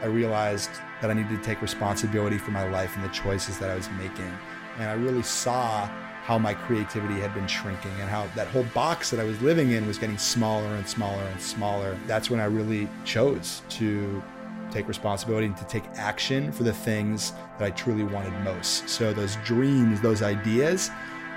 I realized that I needed to take responsibility for my life and the choices that I was making. And I really saw how my creativity had been shrinking and how that whole box that I was living in was getting smaller and smaller and smaller. That's when I really chose to take responsibility and to take action for the things that I truly wanted most. So those dreams, those ideas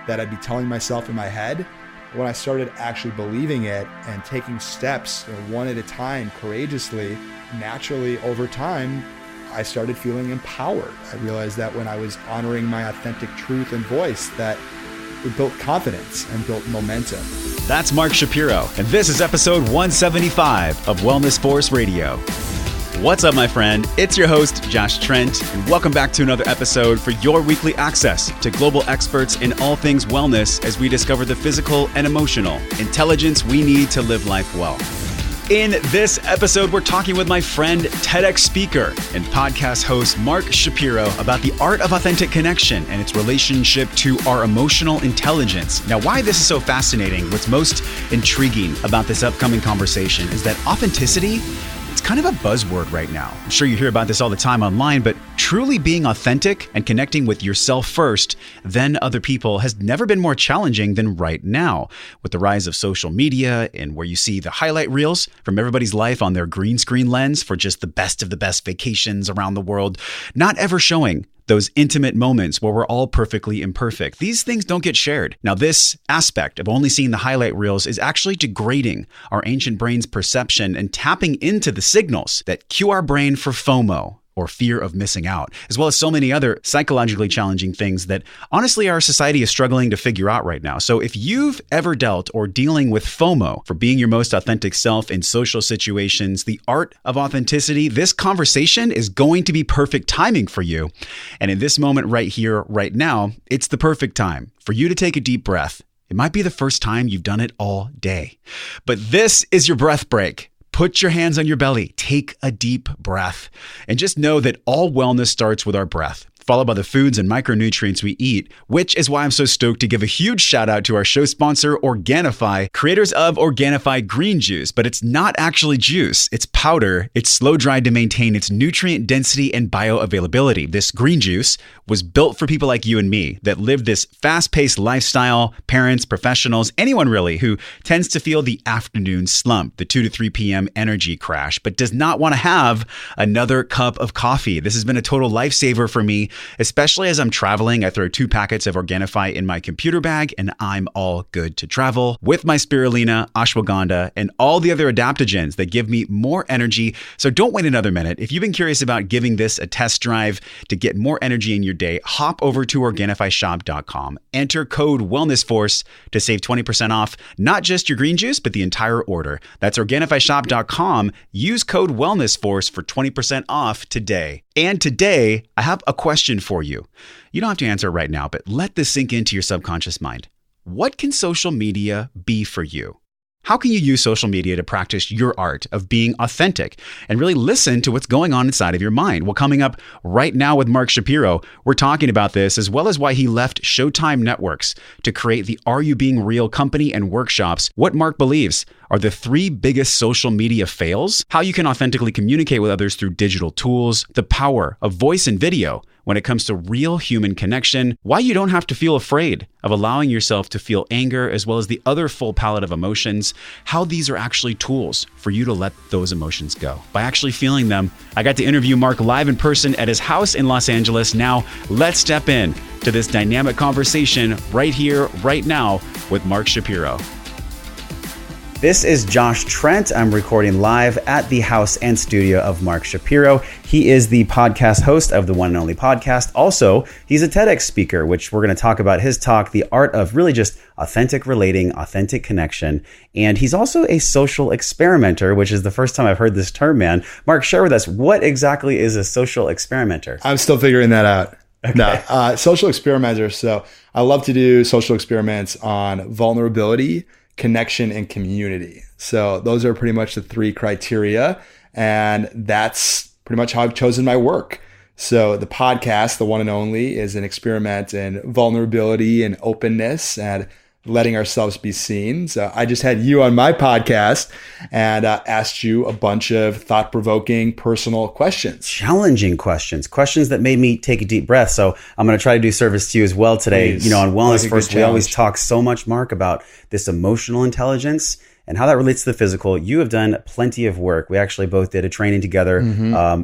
that I'd be telling myself in my head, when I started actually believing it and taking steps, one at a time, courageously, naturally over time, I started feeling empowered. I realized that when I was honoring my authentic truth and voice, that it built confidence and built momentum. That's Mark Shapiro, and this is episode 175 of Wellness Force Radio. What's up, my friend? It's your host, Josh Trent, and welcome back to another episode for your weekly access to global experts in all things wellness as we discover the physical and emotional intelligence we need to live life well. In this episode, we're talking with my friend, TEDx speaker and podcast host Mark Shapiro about the art of authentic connection and its relationship to our emotional intelligence. Now, why this is so fascinating, what's most intriguing about this upcoming conversation is that authenticity, it's kind of a buzzword right now. I'm sure you hear about this all the time online, but truly being authentic and connecting with yourself first, then other people, has never been more challenging than right now. With the rise of social media and where you see the highlight reels from everybody's life on their green screen lens for just the best of the best vacations around the world, not ever showing those intimate moments where we're all perfectly imperfect. These things don't get shared. Now, this aspect of only seeing the highlight reels is actually degrading our ancient brain's perception and tapping into the signals that cue our brain for FOMO, or fear of missing out, as well as so many other psychologically challenging things that honestly our society is struggling to figure out right now. So if you've ever dealt or dealing with FOMO for being your most authentic self in social situations, the art of authenticity, this conversation is going to be perfect timing for you. And in this moment right here, right now, it's the perfect time for you to take a deep breath. It might be the first time you've done it all day, but this is your breath break. Put your hands on your belly, take a deep breath, and just know that all wellness starts with our breath, followed by the foods and micronutrients we eat, which is why I'm so stoked to give a huge shout out to our show sponsor, Organifi, creators of Organifi green juice. But it's not actually juice, it's powder. It's slow dried to maintain its nutrient density and bioavailability. This green juice was built for people like you and me that live this fast-paced lifestyle, parents, professionals, anyone really who tends to feel the afternoon slump, the 2 to 3 p.m. energy crash, but does not want to have another cup of coffee. This has been a total lifesaver for me. Especially as I'm traveling, I throw 2 packets of Organifi in my computer bag and I'm all good to travel with my spirulina, ashwagandha, and all the other adaptogens that give me more energy. So don't wait another minute. If you've been curious about giving this a test drive to get more energy in your day, hop over to OrganifiShop.com. Enter code WellnessForce to save 20% off, not just your green juice, but the entire order. That's OrganifiShop.com. Use code WellnessForce for 20% off today. And today, I have a question for you. You don't have to answer it right now, but let this sink into your subconscious mind. What can social media be for you? How can you use social media to practice your art of being authentic and really listen to what's going on inside of your mind? Well, coming up right now with Mark Shapiro, we're talking about this as well as why he left Showtime Networks to create the Are You Being Real company and workshops, what Mark believes are the 3 biggest social media fails, how you can authentically communicate with others through digital tools, the power of voice and video when it comes to real human connection, why you don't have to feel afraid of allowing yourself to feel anger as well as the other full palette of emotions, how these are actually tools for you to let those emotions go. By actually feeling them, I got to interview Mark live in person at his house in Los Angeles. Now, let's step in to this dynamic conversation right here, right now with Mark Shapiro. This is Josh Trent. I'm recording live at the house and studio of Mark Shapiro. He is the podcast host of the One and Only Podcast. Also, he's a TEDx speaker, which we're going to talk about his talk, the art of really just authentic relating, authentic connection. And he's also a social experimenter, which is the first time I've heard this term, man. Mark, share with us, what exactly is a social experimenter? I'm still figuring that out. Okay. No, social experimenter. So I love to do social experiments on vulnerability, connection, and community. So those are pretty much the 3 criteria. And that's pretty much how I've chosen my work. So the podcast, the One and Only, is an experiment in vulnerability and openness. And letting ourselves be seen. So I just had you on my podcast and asked you a bunch of thought-provoking personal questions. Challenging questions that made me take a deep breath. So I'm going to try to do service to you as well today. Please. You know, on Wellness First, we always talk so much, Mark, about this emotional intelligence and how that relates to the physical. You have done plenty of work. We actually both did a training together.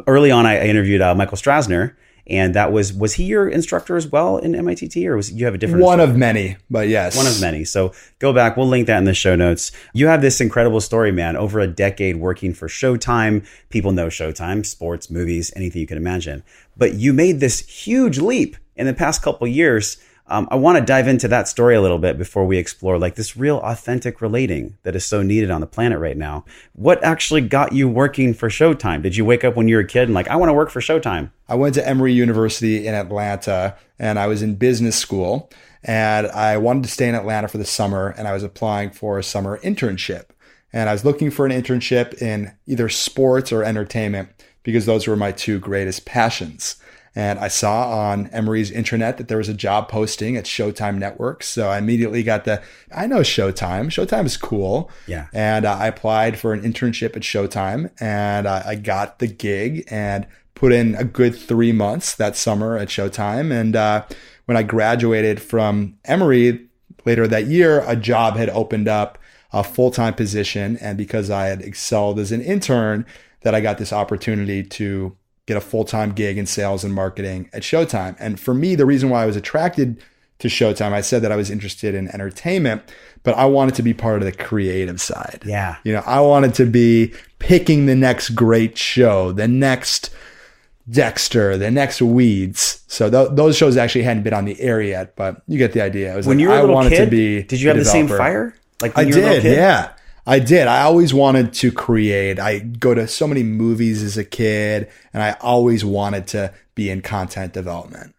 Early on, I interviewed Michael Strasner. And that was he your instructor as well in MITT, or you have a different one instructor? Of many, but yes. One of many. So go back. We'll link that in the show notes. You have this incredible story, man. Over a decade working for Showtime. People know Showtime, sports, movies, anything you can imagine. But you made this huge leap in the past couple of years. I want to dive into that story a little bit before we explore like this real authentic relating that is so needed on the planet right now. What actually got you working for Showtime? Did you wake up when you were a kid and like, I want to work for Showtime? I went to Emory University in Atlanta and I was in business school and I wanted to stay in Atlanta for the summer and I was applying for a summer internship. And I was looking for an internship in either sports or entertainment because those were my two greatest passions. And I saw on Emory's intranet that there was a job posting at Showtime Networks. So I immediately got I know Showtime. Showtime is cool. Yeah. And I applied for an internship at Showtime and I got the gig and put in a good 3 months that summer at Showtime. And when I graduated from Emory later that year, a job had opened up, a full-time position. And because I had excelled as an intern, that I got this opportunity to get a full-time gig in sales and marketing at Showtime. And for me, the reason why I was attracted to Showtime, I said that I was interested in entertainment, but I wanted to be part of the creative side. Yeah. You know, I wanted to be picking the next great show, the next Dexter, the next Weeds. So those shows actually hadn't been on the air yet, but you get the idea. It was when like, you were a little I wanted kid, to be did you have the same fire? Like when I you were a little did, kid? yeah. I did. I always wanted to create. I go to so many movies as a kid, and I always wanted to be in content development.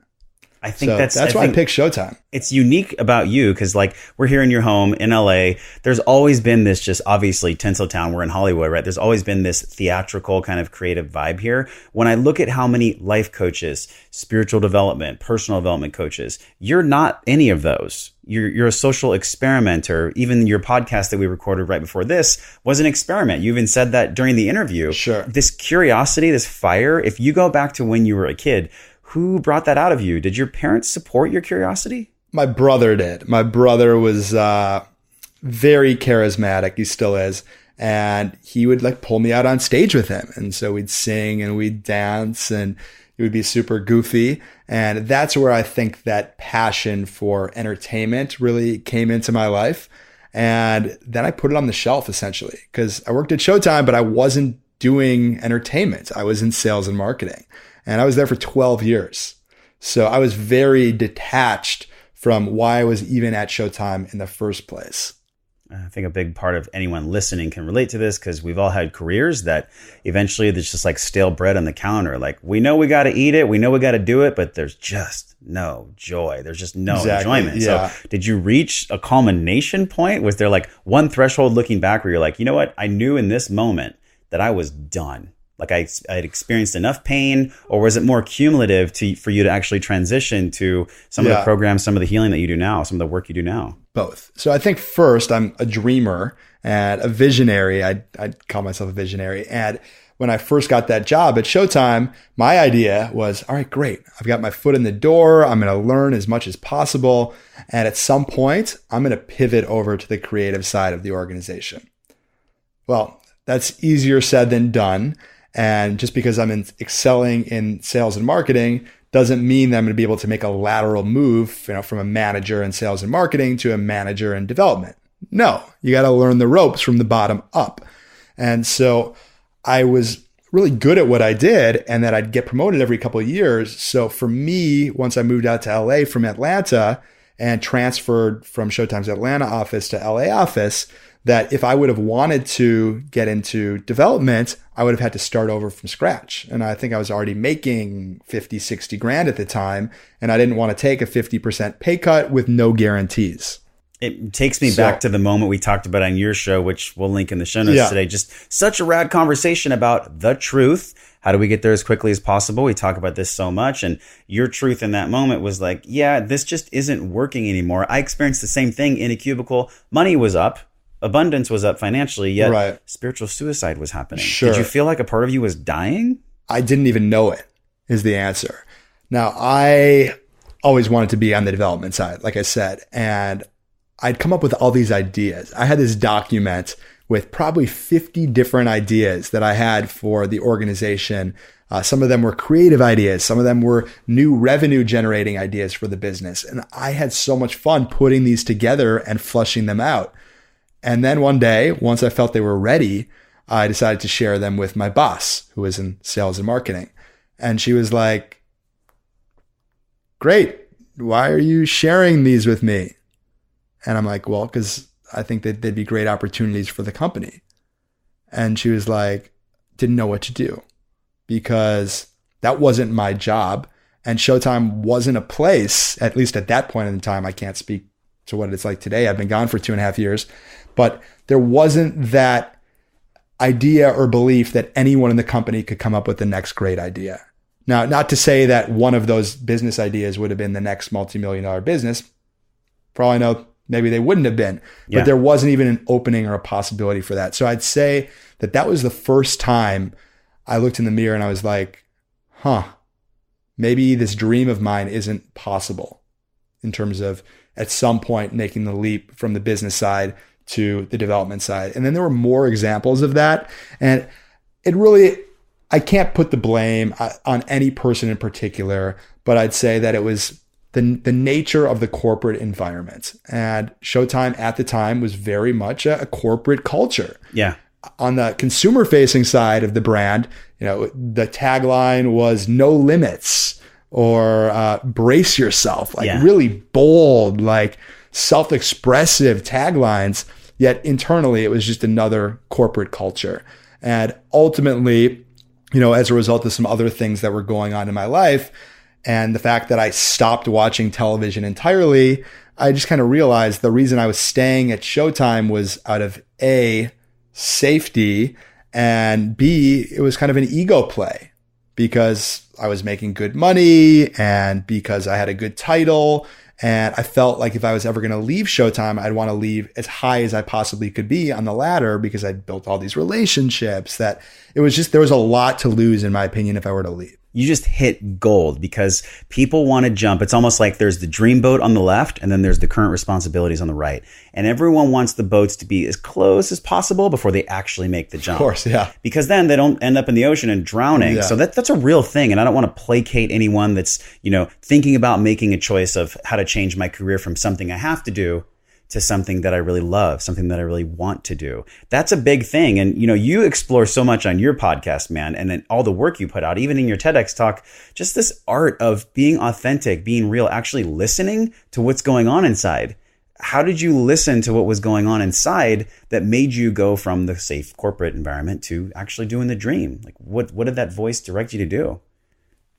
I think so that's why I picked Showtime. It's unique about you because like we're here in your home in LA. There's always been this just obviously Tinseltown. We're in Hollywood, right? There's always been this theatrical kind of creative vibe here. When I look at how many life coaches, spiritual development, personal development coaches, you're not any of those. You're a social experimenter. Even your podcast that we recorded right before this was an experiment. You even said that during the interview. Sure. This curiosity, this fire, if you go back to when you were a kid, who brought that out of you? Did your parents support your curiosity? My brother did. My brother was very charismatic. He still is. And he would like pull me out on stage with him. And so we'd sing and we'd dance and it would be super goofy. And that's where I think that passion for entertainment really came into my life. And then I put it on the shelf essentially because I worked at Showtime, but I wasn't doing entertainment. I was in sales and marketing. And I was there for 12 years. So I was very detached from why I was even at Showtime in the first place. I think a big part of anyone listening can relate to this because we've all had careers that eventually there's just like stale bread on the counter. Like we know we got to eat it. We know we got to do it, but there's just no joy. There's just no enjoyment. Yeah. So did you reach a culmination point? Was there like one threshold looking back where you're like, you know what? I knew in this moment that I was done. Like I had experienced enough pain, or was it more cumulative for you to actually transition to some of the programs, some of the healing that you do now, some of the work you do now? Both. So I think first I'm a dreamer and a visionary. I'd call myself a visionary. And when I first got that job at Showtime, my idea was, all right, great. I've got my foot in the door. I'm going to learn as much as possible. And at some point, I'm going to pivot over to the creative side of the organization. Well, that's easier said than done. And just because I'm excelling in sales and marketing doesn't mean that I'm going to be able to make a lateral move, from a manager in sales and marketing to a manager in development. No, you got to learn the ropes from the bottom up. And so I was really good at what I did and that I'd get promoted every couple of years. So for me, once I moved out to LA from Atlanta and transferred from Showtime's Atlanta office to LA office, that if I would have wanted to get into development, I would have had to start over from scratch. And I think I was already making 50, 60 grand at the time. And I didn't want to take a 50% pay cut with no guarantees. It takes me back to the moment we talked about on your show, which we'll link in the show notes today. Just such a rad conversation about the truth. How do we get there as quickly as possible? We talk about this so much. And your truth in that moment was like, yeah, this just isn't working anymore. I experienced the same thing in a cubicle. Money was up. Abundance was up financially, yet spiritual suicide was happening. Sure. Did you feel like a part of you was dying? I didn't even know it, is the answer. Now, I always wanted to be on the development side, like I said, and I'd come up with all these ideas. I had this document with probably 50 different ideas that I had for the organization. Some of them were creative ideas. Some of them were new revenue generating ideas for the business. And I had so much fun putting these together and flushing them out. And then one day, once I felt they were ready, I decided to share them with my boss, who was in sales and marketing. And she was like, "Great. Why are you sharing these with me?" And I'm like, "Well, because I think that they'd be great opportunities for the company." And she was like, didn't know what to do, because that wasn't my job. And Showtime wasn't a place, at least at that point in time. I can't speak to what it's like today. I've been gone for 2.5 years, but there wasn't that idea or belief that anyone in the company could come up with the next great idea. Now, not to say that one of those business ideas would have been the next multi-million-dollar business. For all I know, maybe they wouldn't have been, but there wasn't even an opening or a possibility for that. So I'd say that that was the first time I looked in the mirror and I was like, maybe this dream of mine isn't possible in terms of at some point making the leap from the business side to the development side. And then there were more examples of that. And it really, I can't put the blame on any person in particular, but I'd say that it was the nature of the corporate environment. And Showtime at the time was very much a corporate culture. Yeah. On the consumer facing side of the brand, the tagline was "no limits" or "brace yourself," really bold, like self-expressive taglines. Yet internally, it was just another corporate culture. And ultimately, as a result of some other things that were going on in my life, and the fact that I stopped watching television entirely, I just kind of realized the reason I was staying at Showtime was out of A, safety, and B, it was kind of an ego play because I was making good money and because I had a good title. And I felt like if I was ever going to leave Showtime, I'd want to leave as high as I possibly could be on the ladder because I'd built all these relationships that there was a lot to lose, in my opinion, if I were to leave. You just hit gold because people want to jump. It's almost like there's the dream boat on the left and then there's the current responsibilities on the right. And everyone wants the boats to be as close as possible before they actually make the jump. Of course, yeah. Because then they don't end up in the ocean and drowning. Yeah. So that's a real thing. And I don't want to placate anyone that's, thinking about making a choice of how to change my career from something I have to do to something that I really love, something that I really want to do. That's a big thing. And, you explore so much on your podcast, man, and then all the work you put out, even in your TEDx talk, just this art of being authentic, being real, actually listening to what's going on inside. How did you listen to what was going on inside that made you go from the safe corporate environment to actually doing the dream? Like what did that voice direct you to do?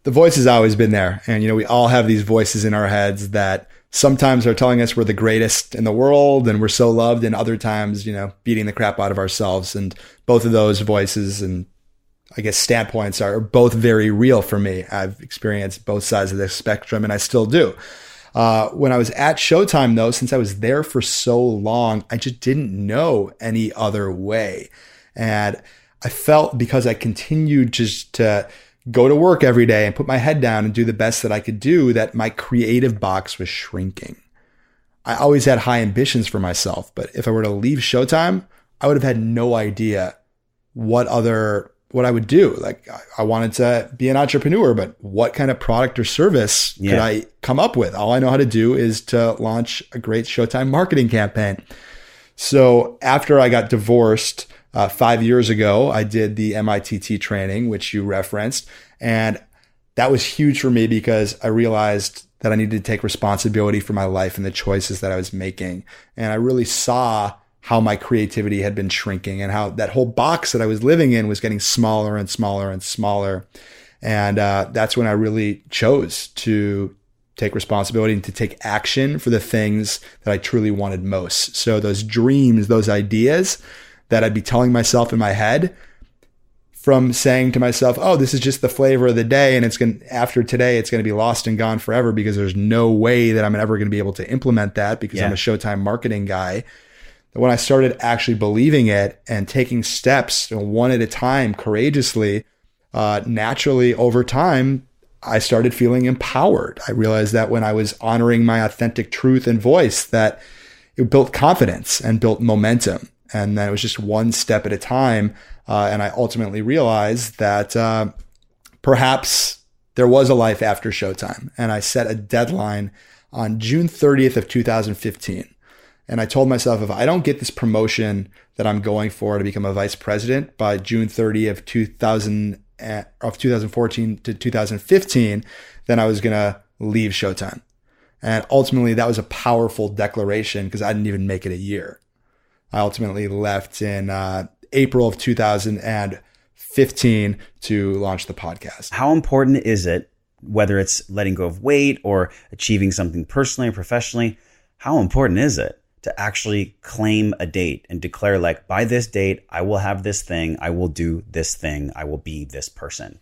The voice has always been there. And, we all have these voices in our heads that sometimes are telling us we're the greatest in the world and we're so loved, and other times, beating the crap out of ourselves. And both of those voices and I guess standpoints are both very real for me. I've experienced both sides of the spectrum and I still do. When I was at Showtime though, since I was there for so long, I just didn't know any other way. And I felt because I continued just to go to work every day and put my head down and do the best that I could do, that my creative box was shrinking. I always had high ambitions for myself, but if I were to leave Showtime, I would have had no idea what I would do. Like I wanted to be an entrepreneur, but what kind of product or service could I come up with? All I know how to do is to launch a great Showtime marketing campaign. So after I got divorced, 5 years ago, I did the MITT training, which you referenced. And that was huge for me because I realized that I needed to take responsibility for my life and the choices that I was making. And I really saw how my creativity had been shrinking and how that whole box that I was living in was getting smaller and smaller and smaller. And that's when I really chose to take responsibility and to take action for the things that I truly wanted most. So those dreams, those ideas that I'd be telling myself in my head, from saying to myself, oh, this is just the flavor of the day, and after today, it's going to be lost and gone forever because there's no way that I'm ever going to be able to implement that because I'm a Showtime marketing guy. When I started actually believing it and taking steps one at a time courageously, naturally over time, I started feeling empowered. I realized that when I was honoring my authentic truth and voice, that it built confidence and built momentum. And then it was just one step at a time. And I ultimately realized that perhaps there was a life after Showtime. And I set a deadline on June 30th of 2015. And I told myself, if I don't get this promotion that I'm going for to become a vice president by June 30th of 2014 to 2015, then I was going to leave Showtime. And ultimately, that was a powerful declaration because I didn't even make it a year. I ultimately left in April of 2015 to launch the podcast. How important is it, whether it's letting go of weight or achieving something personally or professionally, how important is it to actually claim a date and declare, like, by this date, I will have this thing, I will do this thing, I will be this person?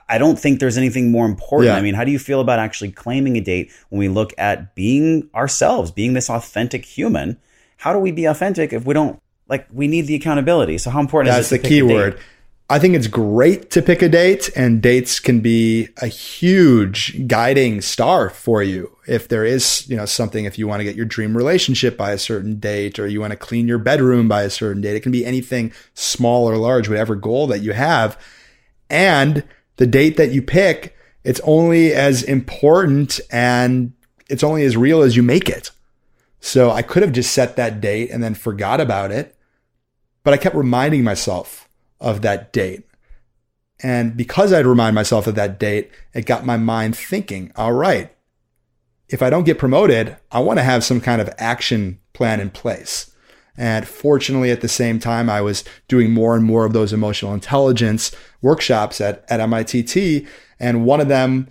I don't think there's anything more important. Yeah. I mean, how do you feel about actually claiming a date when we look at being ourselves, being this authentic human? How do we be authentic if we don't, we need the accountability? So how important is it to pick a date? That's the key word. I think it's great to pick a date, and dates can be a huge guiding star for you. If there is, something, if you want to get your dream relationship by a certain date, or you want to clean your bedroom by a certain date, it can be anything small or large, whatever goal that you have. And the date that you pick, it's only as important and it's only as real as you make it. So I could have just set that date and then forgot about it, but I kept reminding myself of that date. And because I'd remind myself of that date, it got my mind thinking, all right, if I don't get promoted, I want to have some kind of action plan in place. And fortunately, at the same time, I was doing more and more of those emotional intelligence workshops at MITT. And one of them,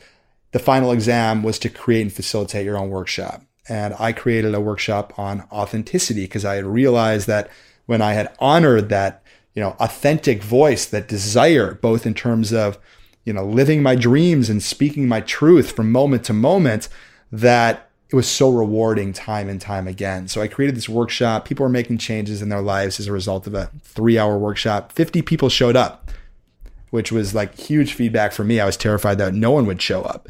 the final exam, was to create and facilitate your own workshop. And I created a workshop on authenticity because I had realized that when I had honored that, authentic voice, that desire, both in terms of, living my dreams and speaking my truth from moment to moment, that it was so rewarding time and time again. So I created this workshop. People were making changes in their lives as a result of a 3-hour workshop. 50 people showed up, which was huge feedback for me. I was terrified that no one would show up.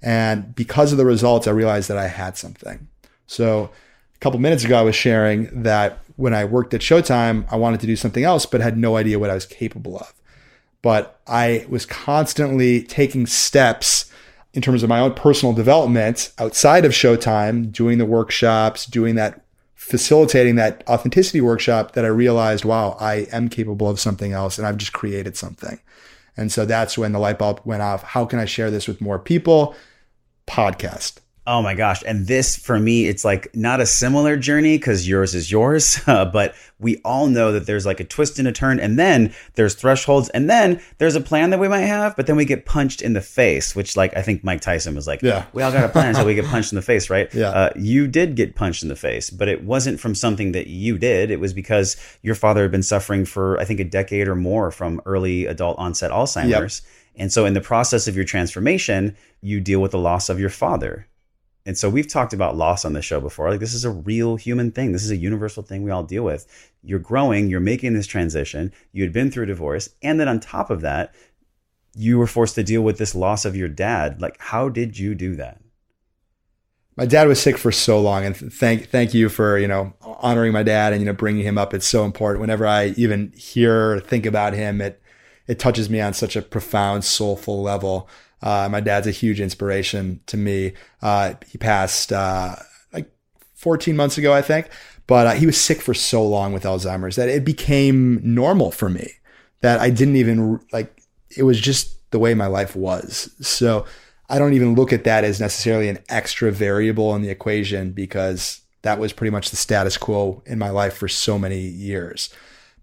And because of the results, I realized that I had something. So a couple minutes ago, I was sharing that when I worked at Showtime, I wanted to do something else, but had no idea what I was capable of. But I was constantly taking steps in terms of my own personal development outside of Showtime, doing the workshops, doing that, facilitating that authenticity workshop, that I realized, wow, I am capable of something else and I've just created something. And so that's when the light bulb went off. How can I share this with more people? Podcast. Oh my gosh. And this, for me, it's not a similar journey because yours is yours, but we all know that there's a twist and a turn, and then there's thresholds, and then there's a plan that we might have, but then we get punched in the face, which I think Mike Tyson was yeah, we all got a plan until we get punched in the face, right? Yeah. You did get punched in the face, but it wasn't from something that you did. It was because your father had been suffering for, I think, a decade or more from early adult onset Alzheimer's. Yep. And so in the process of your transformation, you deal with the loss of your father. And so we've talked about loss on the show before. This is a real human thing. This is a universal thing we all deal with. You're growing, you're making this transition. You had been through divorce. And then on top of that, you were forced to deal with this loss of your dad. How did you do that? My dad was sick for so long, and thank you for, honoring my dad and, bringing him up. It's so important. Whenever I even hear or think about him, it touches me on such a profound, soulful level. My dad's a huge inspiration to me. He passed 14 months ago, I think, but he was sick for so long with Alzheimer's that it became normal for me, that I didn't even it was just the way my life was. So I don't even look at that as necessarily an extra variable in the equation, because that was pretty much the status quo in my life for so many years.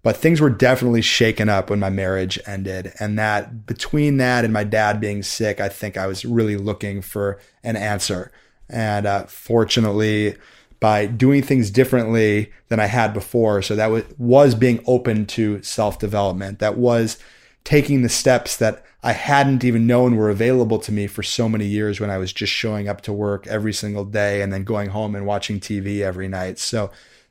But things were definitely shaken up when my marriage ended. And that between that and my dad being sick, I think I was really looking for an answer. And fortunately, by doing things differently than I had before, so that was being open to self-development. That was taking the steps that I hadn't even known were available to me for so many years when I was just showing up to work every single day and then going home and watching TV every night. So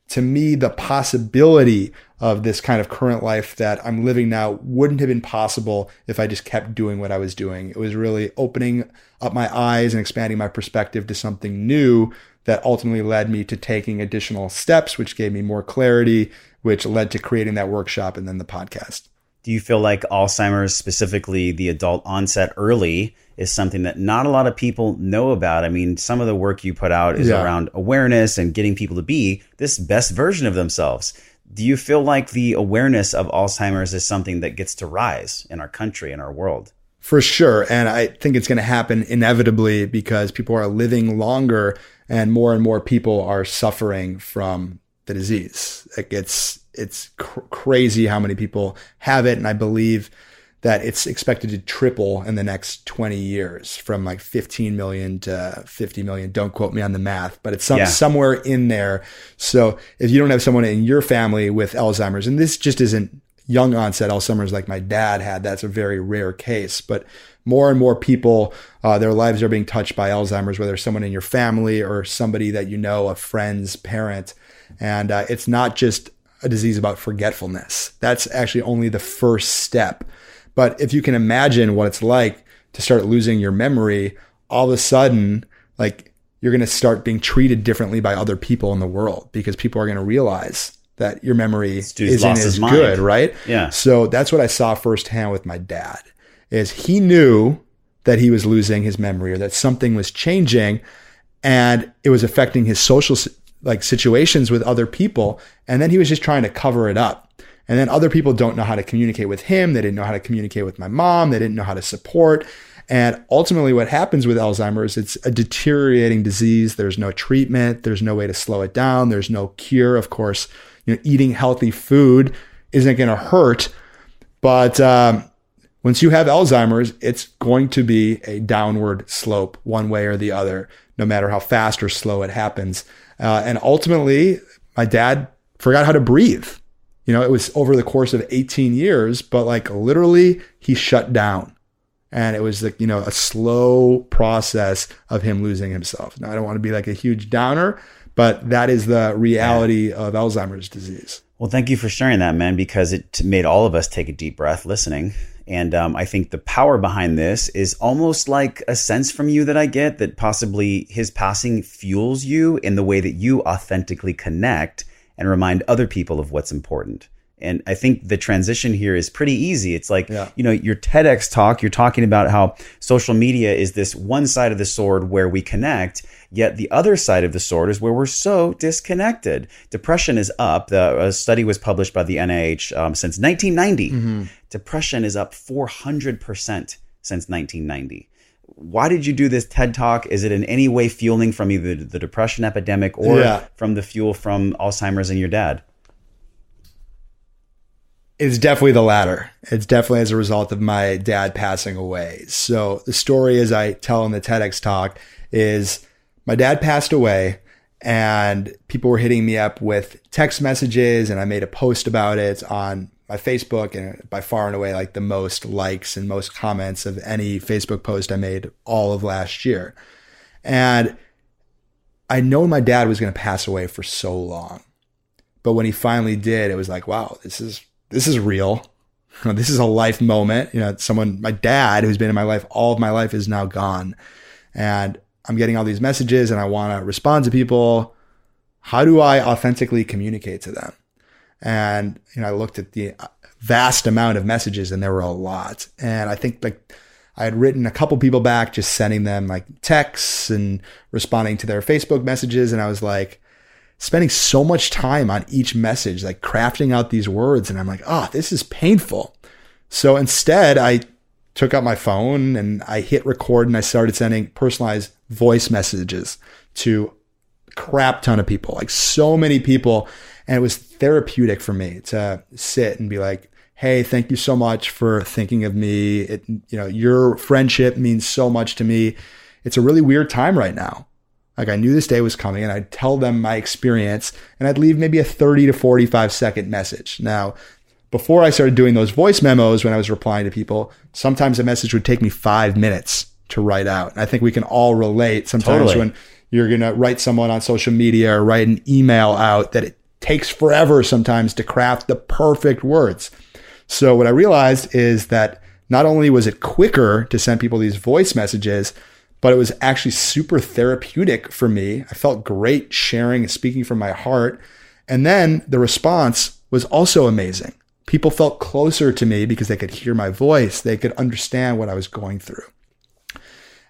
to me, the possibility of this kind of current life that I'm living now wouldn't have been possible if I just kept doing what I was doing. It was really opening up my eyes and expanding my perspective to something new that ultimately led me to taking additional steps, which gave me more clarity, which led to creating that workshop and then the podcast. Do you feel like Alzheimer's, specifically the adult onset early, is something that not a lot of people know about? I mean, some of the work you put out is around awareness and getting people to be this best version of themselves. Do you feel like the awareness of Alzheimer's is something that gets to rise in our country, in our world? For sure. And I think it's going to happen inevitably because people are living longer and more people are suffering from the disease. It's crazy how many people have it. And I believe that it's expected to triple in the next 20 years from like 15 million to 50 million. Don't quote me on the math, but it's somewhere in there. So if you don't have someone in your family with Alzheimer's, and this just isn't young onset Alzheimer's like my dad had, that's a very rare case, but more and more people, their lives are being touched by Alzheimer's, whether it's someone in your family or somebody that you know, a friend's parent. And it's not just a disease about forgetfulness. That's actually only the first step. But if you can imagine what it's like to start losing your memory, all of a sudden, like you're going to start being treated differently by other people in the world because people are going to realize that your memory isn't as good, right? Yeah. So that's what I saw firsthand with my dad, is he knew that he was losing his memory or that something was changing and it was affecting his social situations with other people. And then he was just trying to cover it up. And then other people don't know how to communicate with him. They didn't know how to communicate with my mom. They didn't know how to support. And ultimately what happens with Alzheimer's, it's a deteriorating disease. There's no treatment. There's no way to slow it down. There's no cure. Of course, eating healthy food isn't going to hurt. But once you have Alzheimer's, it's going to be a downward slope one way or the other, no matter how fast or slow it happens. And ultimately, my dad forgot how to breathe. It was over the course of 18 years, but like literally he shut down. And it was like, a slow process of him losing himself. Now, I don't want to be like a huge downer, but that is the reality of Alzheimer's disease. Well, thank you for sharing that, man, because it made all of us take a deep breath listening. And I think the power behind this is almost like a sense from you that I get that possibly his passing fuels you in the way that you authentically connect and remind other people of what's important. And I think the transition here is pretty easy. It's like, your TEDx talk, you're talking about how social media is this one side of the sword where we connect, yet the other side of the sword is where we're so disconnected. Depression is up. A study was published by the NIH since 1990. Mm-hmm. Depression is up 400% since 1990. Why did you do this TED Talk? Is it in any way fueling from either the depression epidemic or from the fuel from Alzheimer's and your dad? It's definitely the latter. It's definitely as a result of my dad passing away. So the story, as I tell in the TEDx talk, is my dad passed away and people were hitting me up with text messages, and I made a post about it on my Facebook, and by far and away, like the most likes and most comments of any Facebook post I made all of last year. And I know my dad was going to pass away for so long, but when he finally did, it was like, wow, this is real. This is a life moment. My dad, who's been in my life all of my life, is now gone. And I'm getting all these messages and I want to respond to people. How do I authentically communicate to them? And, I looked at the vast amount of messages and there were a lot. And I think I had written a couple people back, just sending them like texts and responding to their Facebook messages. And I was like, spending so much time on each message, like crafting out these words. And I'm like, this is painful. So instead I took out my phone and I hit record and I started sending personalized voice messages to a crap ton of people, like so many people. And it was therapeutic for me to sit and be like, hey, thank you so much for thinking of me. Your friendship means so much to me. It's a really weird time right now. Like I knew this day was coming, and I'd tell them my experience, and I'd leave maybe a 30 to 45 second message. Now, before I started doing those voice memos, when I was replying to people, sometimes a message would take me 5 minutes to write out. And I think we can all relate sometimes when you're going to write someone on social media or write an email out that it takes forever sometimes to craft the perfect words. So what I realized is that not only was it quicker to send people these voice messages, but it was actually super therapeutic for me. I felt great sharing and speaking from my heart. And then the response was also amazing. People felt closer to me because they could hear my voice. They could understand what I was going through.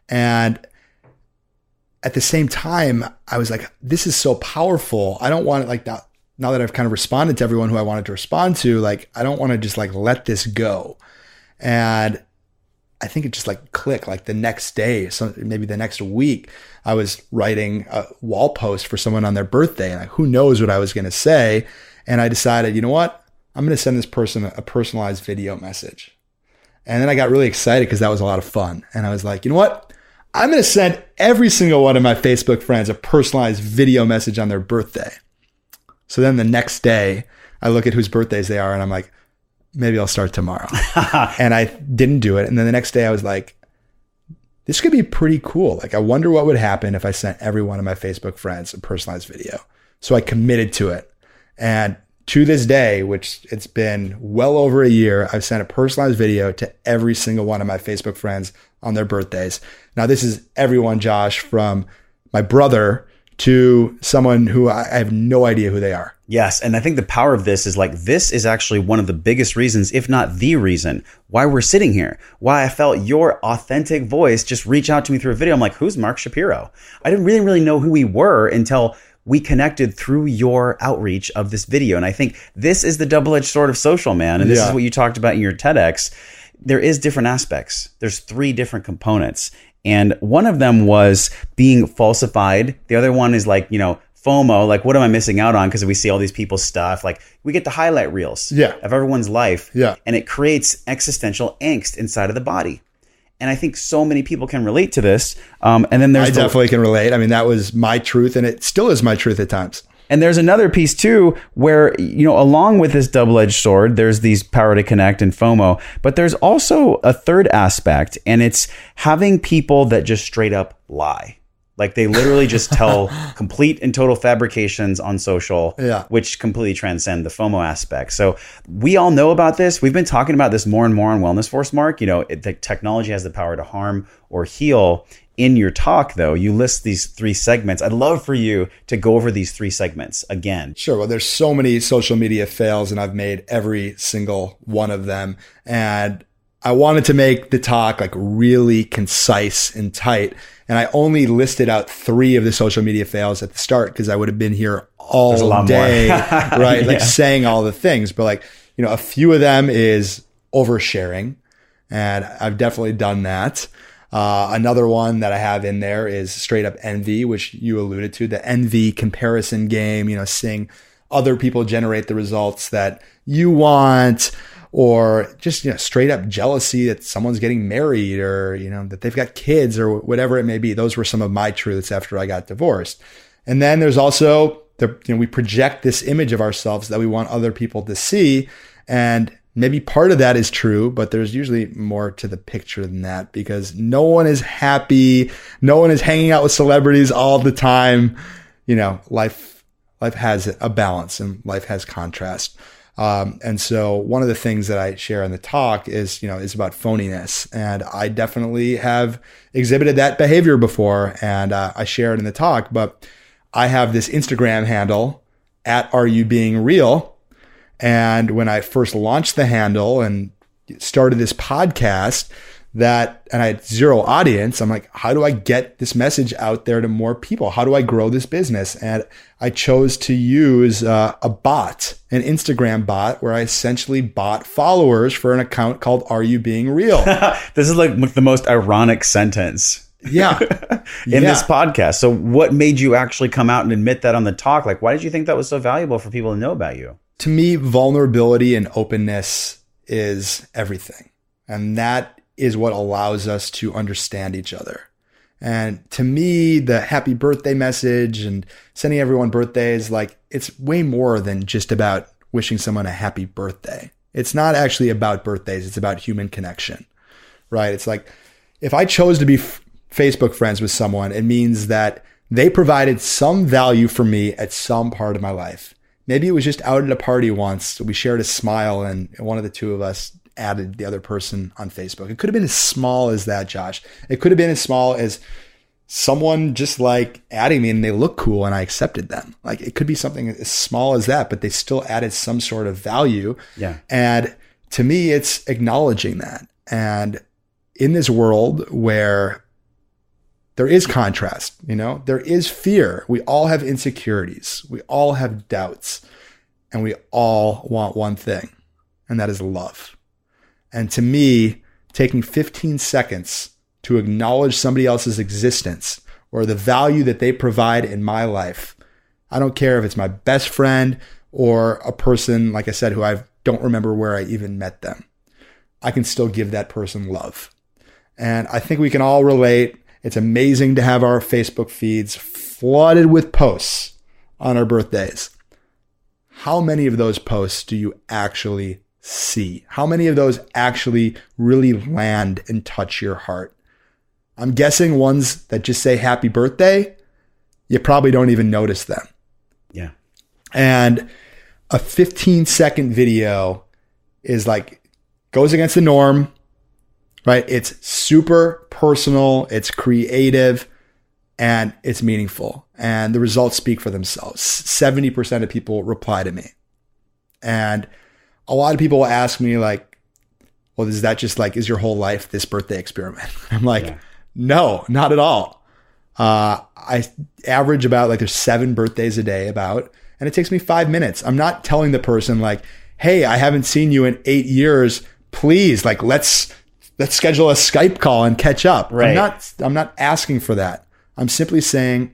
And at the same time, I was like, this is so powerful. I don't want it like that. Now that I've kind of responded to everyone who I wanted to respond to, like, I don't want to just like let this go. And I think it just like clicked like the next day, so maybe the next week, I was writing a wall post for someone on their birthday, and like, who knows what I was going to say. And I decided, you know what? I'm going to send this person a personalized video message. And then I got really excited because that was a lot of fun. And I was like, you know what? I'm going to send every single one of my Facebook friends a personalized video message on their birthday. So then the next day I look at whose birthdays they are, and I'm like, maybe I'll start tomorrow. And I didn't do it. And then the next day I was like, this could be pretty cool. Like, I wonder what would happen if I sent every one of my Facebook friends a personalized video. So I committed to it. And to this day, which it's been well over a year, I've sent a personalized video to every single one of my Facebook friends on their birthdays. Now, this is everyone, Josh, from my brother to someone who I have no idea who they are. Yes. And I think the power of this is like, this is actually one of the biggest reasons, if not the reason, why we're sitting here, why I felt your authentic voice just reach out to me through a video. I'm like, who's Mark Shapiro? I didn't really know who we were until we connected through your outreach of this video. And I think this is the double-edged sword of social, man. And this is what you talked about in your TEDx. There is different aspects. There's 3 different components. And one of them was being falsified. The other one is like, FOMO, like, what am I missing out on? Because we see all these people's stuff. Like, we get the highlight reels of everyone's life. And it creates existential angst inside of the body. And I think so many people can relate to this. And then I definitely can relate. I mean, that was my truth, and it still is my truth at times. And there's another piece too, where, along with this double-edged sword, there's these power to connect and FOMO, but there's also a third aspect, and it's having people that just straight up lie. Like, they literally just tell complete and total fabrications on social, which completely transcend the FOMO aspect. So we all know about this. We've been talking about this more and more on Wellness Force, Mark. The technology has the power to harm or heal. In your talk, though, you list these 3 segments. I'd love for you to go over these 3 segments again. Sure. Well, there's so many social media fails, and I've made every single one of them. And I wanted to make the talk like really concise and tight. And I only listed out 3 of the social media fails at the start because I would have been here all day, right? Like saying all the things. But like, a few of them is oversharing. And I've definitely done that. Another one that I have in there is straight up envy, which you alluded to, the envy comparison game, seeing other people generate the results that you want, or just, straight up jealousy that someone's getting married, or, that they've got kids, or whatever it may be. Those were some of my truths after I got divorced. And then there's also we project this image of ourselves that we want other people to see. And maybe part of that is true, but there's usually more to the picture than that, because no one is happy. No one is hanging out with celebrities all the time. Life has a balance, and life has contrast. And so one of the things that I share in the talk is about phoniness. And I definitely have exhibited that behavior before, and I share it in the talk. But I have this Instagram handle at RUBeingReal. And when I first launched the handle and started this podcast, and I had 0 audience, I'm like, how do I get this message out there to more people? How do I grow this business? And I chose to use a bot, an Instagram bot, where I essentially bought followers for an account called Are You Being Real? This is like the most ironic sentence Yeah. in this podcast. So what made you actually come out and admit that on the talk? Like, why did you think that was so valuable for people to know about you? To me, vulnerability and openness is everything. And that is what allows us to understand each other. And to me, the happy birthday message and sending everyone birthdays, like, it's way more than just about wishing someone a happy birthday. It's not actually about birthdays. It's about human connection, right? It's like, if I chose to be Facebook friends with someone, it means that they provided some value for me at some part of my life. Maybe it was just out at a party once. We shared a smile and one of the two of us added the other person on Facebook. It could have been as small as that, Josh. It could have been as small as someone just like adding me and they look cool and I accepted them. Like, it could be something as small as that, but they still added some sort of value. Yeah. And to me, it's acknowledging that. And in this world where there is contrast, there is fear. We all have insecurities. We all have doubts, and we all want one thing, and that is love. And to me, taking 15 seconds to acknowledge somebody else's existence or the value that they provide in my life, I don't care if it's my best friend or a person, like I said, who I don't remember where I even met them, I can still give that person love. And I think we can all relate. It's amazing to have our Facebook feeds flooded with posts on our birthdays. How many of those posts do you actually see? How many of those actually really land and touch your heart? I'm guessing ones that just say happy birthday, you probably don't even notice them. Yeah. And a 15-second video is like, goes against the norm, right? It's super personal, it's creative, and it's meaningful. And the results speak for themselves. 70% of people reply to me. And a lot of people will ask me like, well, is that just like, is your whole life this birthday experiment? I'm like, no, not at all. I average about like, there's 7 birthdays a day about, and it takes me 5 minutes. I'm not telling the person like, hey, I haven't seen you in 8 years. Please, like, let's schedule a Skype call and catch up. Right. I'm not asking for that. I'm simply saying,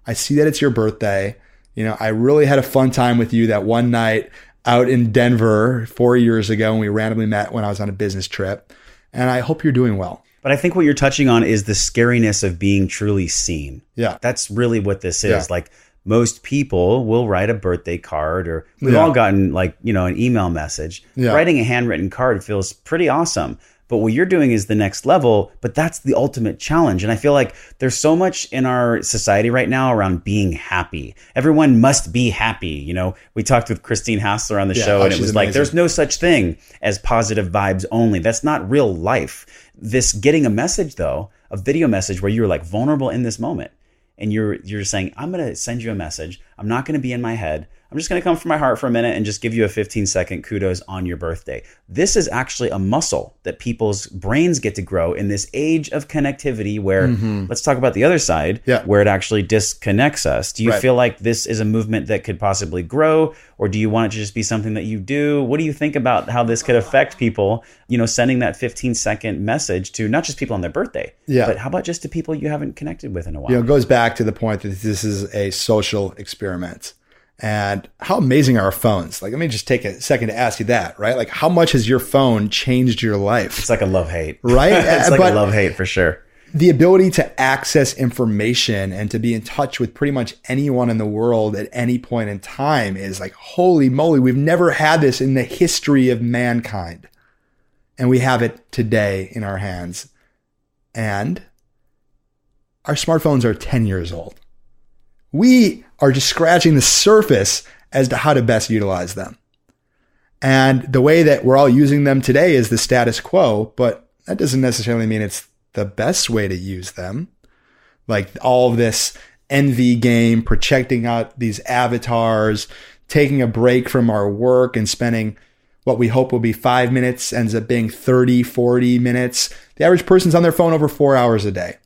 I see that it's your birthday. I really had a fun time with you that one night out in Denver 4 years ago when we randomly met when I was on a business trip. And I hope you're doing well. But I think what you're touching on is the scariness of being truly seen. Yeah. That's really what this is. Yeah. Like, most people will write a birthday card, or we've all gotten like, an email message. Yeah. Writing a handwritten card feels pretty awesome. But what you're doing is the next level, but that's the ultimate challenge. And I feel like there's so much in our society right now around being happy. Everyone must be happy. We talked with Christine Hassler on the show, and it was like, there's no such thing as positive vibes only. That's not real life. This getting a message though, a video message where you're like vulnerable in this moment. And you're saying, I'm going to send you a message. I'm not going to be in my head. I'm just going to come from my heart for a minute and just give you a 15-second kudos on your birthday. This is actually a muscle that people's brains get to grow in this age of connectivity where, let's talk about the other side, where it actually disconnects us. Do you feel like this is a movement that could possibly grow, or do you want it to just be something that you do? What do you think about how this could affect people, sending that 15-second message to not just people on their birthday, but how about just to people you haven't connected with in a while? It goes back to the point that this is a social experiment. And how amazing are our phones? Like, let me just take a second to ask you that, right? Like, how much has your phone changed your life? It's like a love-hate. Right? It's like a love-hate for sure. The ability to access information and to be in touch with pretty much anyone in the world at any point in time is like, holy moly, we've never had this in the history of mankind. And we have it today in our hands. And our smartphones are 10 years old. We are just scratching the surface as to how to best utilize them. And the way that we're all using them today is the status quo, but that doesn't necessarily mean it's the best way to use them. Like all of this envy game, projecting out these avatars, taking a break from our work and spending what we hope will be 5 minutes ends up being 30, 40 minutes. The average person's on their phone over 4 hours a day.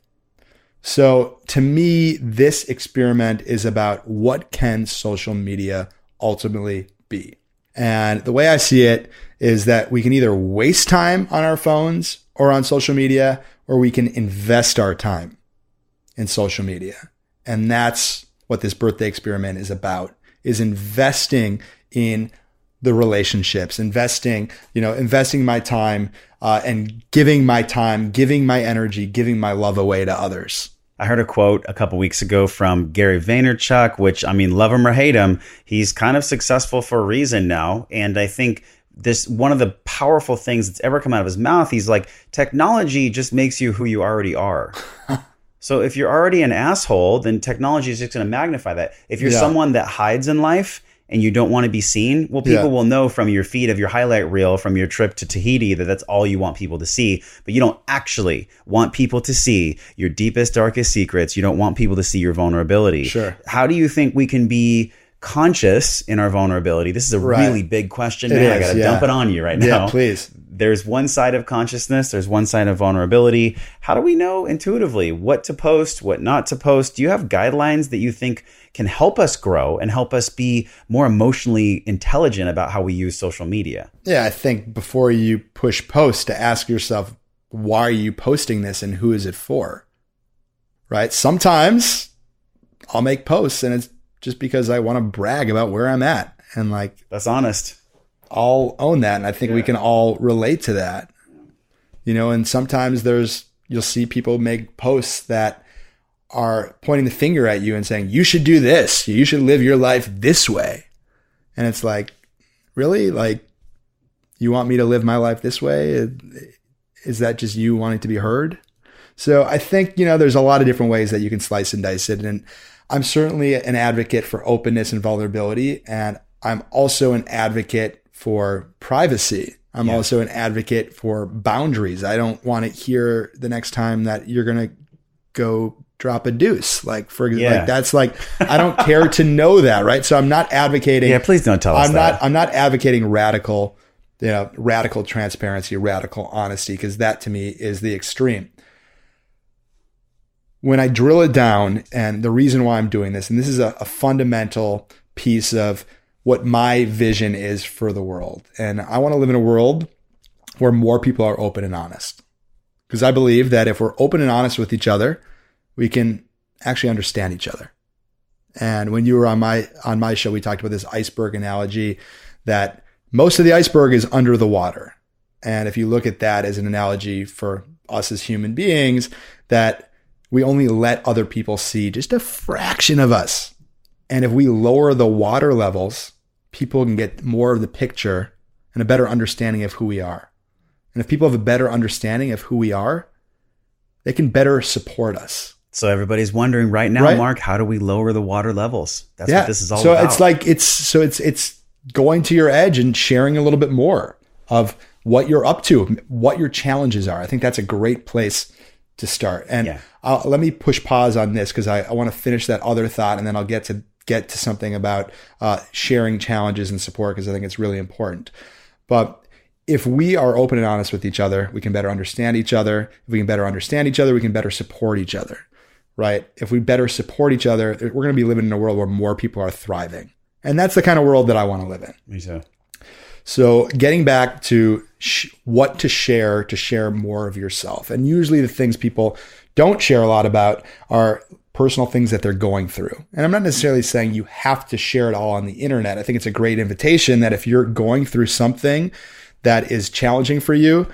So to me, this experiment is about what can social media ultimately be. And the way I see it is that we can either waste time on our phones or on social media, or we can invest our time in social media. And that's what this birthday experiment is about, is investing in the relationships, investing my time, and giving my time, giving my energy, giving my love away to others. I heard a quote a couple weeks ago from Gary Vaynerchuk, which, I mean, love him or hate him, he's kind of successful for a reason now. And I think this, one of the powerful things that's ever come out of his mouth, he's like, technology just makes you who you already are. So if you're already an asshole, then technology is just going to magnify that. If you're someone that hides in life and you don't want to be seen, well, people will know from your feed of your highlight reel from your trip to Tahiti that that's all you want people to see. But you don't actually want people to see your deepest, darkest secrets. You don't want people to see your vulnerability. Sure. How do you think we can be conscious in our vulnerability? This is a really big question, man. I got to dump it on you right now. Yeah, please. There's one side of consciousness. There's one side of vulnerability. How do we know intuitively what to post, what not to post? Do you have guidelines that you think can help us grow and help us be more emotionally intelligent about how we use social media? Yeah, I think before you push post, to ask yourself, why are you posting this and who is it for? Right? Sometimes I'll make posts and it's just because I want to brag about where I'm at. And like, that's honest. I'll own that. And I think we can all relate to that, and sometimes you'll see people make posts that are pointing the finger at you and saying, you should do this. You should live your life this way. And it's like, really? Like, you want me to live my life this way? Is that just you wanting to be heard? So I think, there's a lot of different ways that you can slice and dice it. And I'm certainly an advocate for openness and vulnerability. And I'm also an advocate for privacy. I'm also an advocate for boundaries. I don't want to hear the next time that you're going to go drop a deuce. Like, that's like, I don't care to know that. Right. So I'm not advocating. Yeah, please don't tell us that. I'm not advocating radical transparency, radical honesty, because that to me is the extreme. When I drill it down, and the reason why I'm doing this, and this is a fundamental piece of what my vision is for the world. And I want to live in a world where more people are open and honest. Because I believe that if we're open and honest with each other, we can actually understand each other. And when you were on my show, we talked about this iceberg analogy, that most of the iceberg is under the water. And if you look at that as an analogy for us as human beings, that we only let other people see just a fraction of us. And if we lower the water levels, people can get more of the picture and a better understanding of who we are. And if people have a better understanding of who we are, they can better support us. So everybody's wondering right now, Mark, how do we lower the water levels? That's what this is all about. So it's going to your edge and sharing a little bit more of what you're up to, what your challenges are. I think that's a great place to start. And let me push pause on this because I want to finish that other thought, and then I'll get to something about sharing challenges and support, because I think it's really important. But if we are open and honest with each other, we can better understand each other. If we can better understand each other, we can better support each other, right? If we better support each other, we're going to be living in a world where more people are thriving. And that's the kind of world that I want to live in. Me too. So getting back to what to share more of yourself. And usually the things people don't share a lot about are personal things that they're going through. And I'm not necessarily saying you have to share it all on the internet. I think it's a great invitation that if you're going through something that is challenging for you,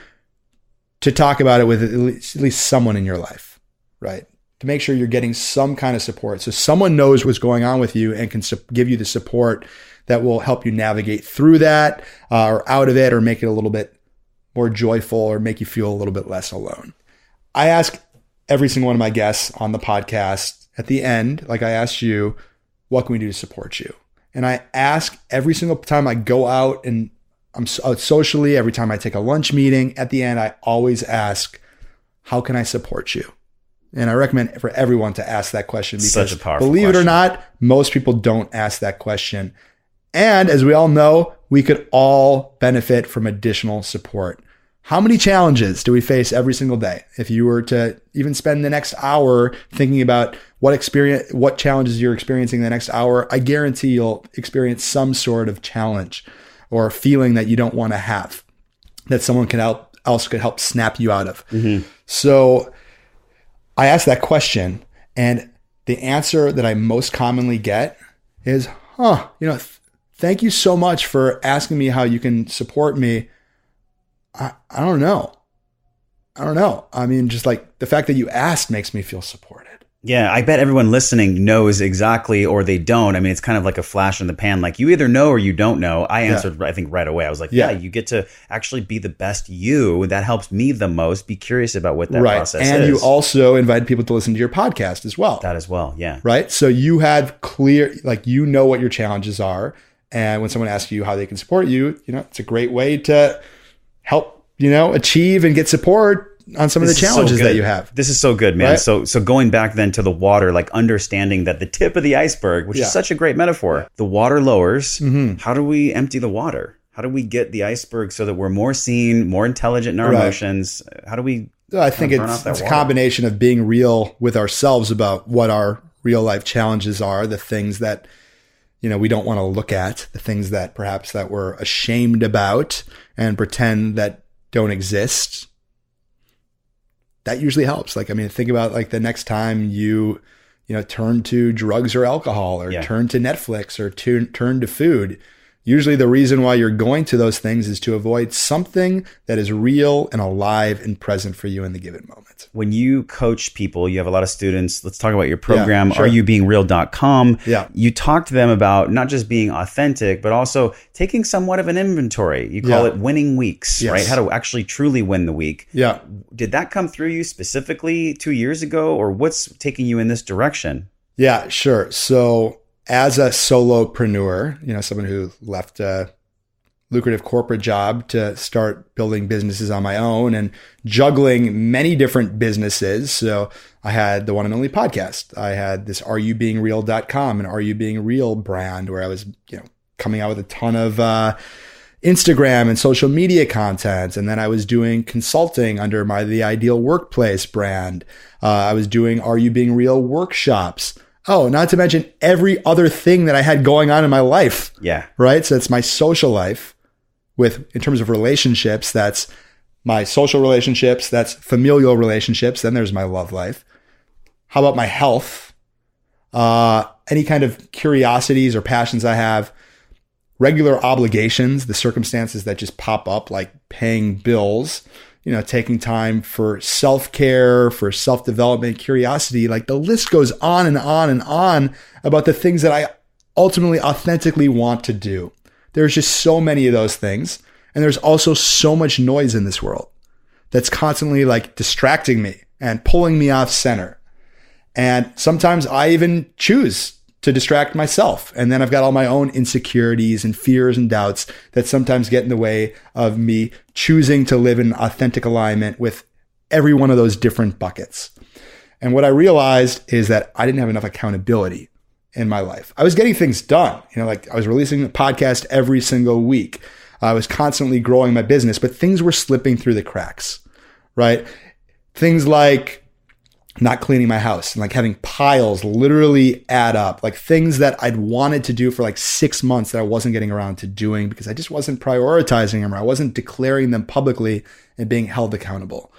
to talk about it with at least someone in your life, right? To make sure you're getting some kind of support. So someone knows what's going on with you and can give you the support that will help you navigate through that or out of it, or make it a little bit more joyful, or make you feel a little bit less alone. I ask every single one of my guests on the podcast at the end, like I asked you, what can we do to support you? And I ask every single time I go out and I'm out socially, every time I take a lunch meeting, at the end, I always ask, how can I support you? And I recommend for everyone to ask that question, because such a powerful believe question. it or not, most people don't ask that question. And as we all know, we could all benefit from additional support. How many challenges do we face every single day? If you were to even spend the next hour thinking about what challenges you're experiencing the next hour, I guarantee you'll experience some sort of challenge or feeling that you don't want to have, that someone else could help snap you out of. Mm-hmm. So I asked that question, And the answer that I most commonly get is, thank you so much for asking me how you can support me. I don't know. I mean, just like the fact that you asked makes me feel supported. Yeah, I bet everyone listening knows exactly, or they don't. I mean, it's kind of like a flash in the pan. Like, you either know or you don't know. I answered, I think, right away. I was like, yeah, you get to actually be the best you. That helps me the most. Be curious about what that process is. And you also invited people to listen to your podcast as well. That as well, yeah. Right? So you had clear, like, you know what your challenges are. And when someone asks you how they can support you, it's a great way to help, achieve and get support on some of the challenges that you have. This is so good, man. Right? So going back then to the water, like understanding that the tip of the iceberg, which is such a great metaphor, the water lowers. How do we empty the water? How do we get the iceberg so that we're more seen, more intelligent in our emotions? How do we I think it's a combination of being real with ourselves about what our real life challenges are, the things that we don't want to look at, the things that perhaps that we're ashamed about and pretend that don't exist. That usually helps. Like, I mean, think about like the next time you turn to drugs or alcohol or turn to Netflix or turn to food. Usually the reason why you're going to those things is to avoid something that is real and alive and present for you in the given moment. When you coach people, you have a lot of students. Let's talk about your program, RUBeingReal.com. Yeah. You talk to them about not just being authentic, but also taking somewhat of an inventory. You call it winning weeks, right? How to actually truly win the week. Yeah. Did that come through you specifically 2 years ago, or what's taking you in this direction? Yeah, sure. So as a solopreneur, someone who left a lucrative corporate job to start building businesses on my own and juggling many different businesses. So I had the one and only podcast. I had this RUBeingReal.com and RUBeingReal brand where I was, coming out with a ton of Instagram and social media content. And then I was doing consulting under The Ideal Workplace brand. I was doing RUBeingReal workshops. Oh, not to mention every other thing that I had going on in my life. Yeah. Right. So it's my social life in terms of relationships. That's my social relationships. That's familial relationships. Then there's my love life. How about my health? Any kind of curiosities or passions I have, regular obligations, the circumstances that just pop up, like paying bills, taking time for self-care, for self-development, curiosity, like the list goes on and on and on about the things that I ultimately authentically want to do. There's just so many of those things. And there's also so much noise in this world that's constantly like distracting me and pulling me off center. And sometimes I even choose to distract myself. And then I've got all my own insecurities and fears and doubts that sometimes get in the way of me choosing to live in authentic alignment with every one of those different buckets. And what I realized is that I didn't have enough accountability in my life. I was getting things done. Like I was releasing a podcast every single week. I was constantly growing my business, but things were slipping through the cracks, right? Things like not cleaning my house and like having piles literally add up, like things that I'd wanted to do for like 6 months that I wasn't getting around to doing because I just wasn't prioritizing them or I wasn't declaring them publicly and being held accountable.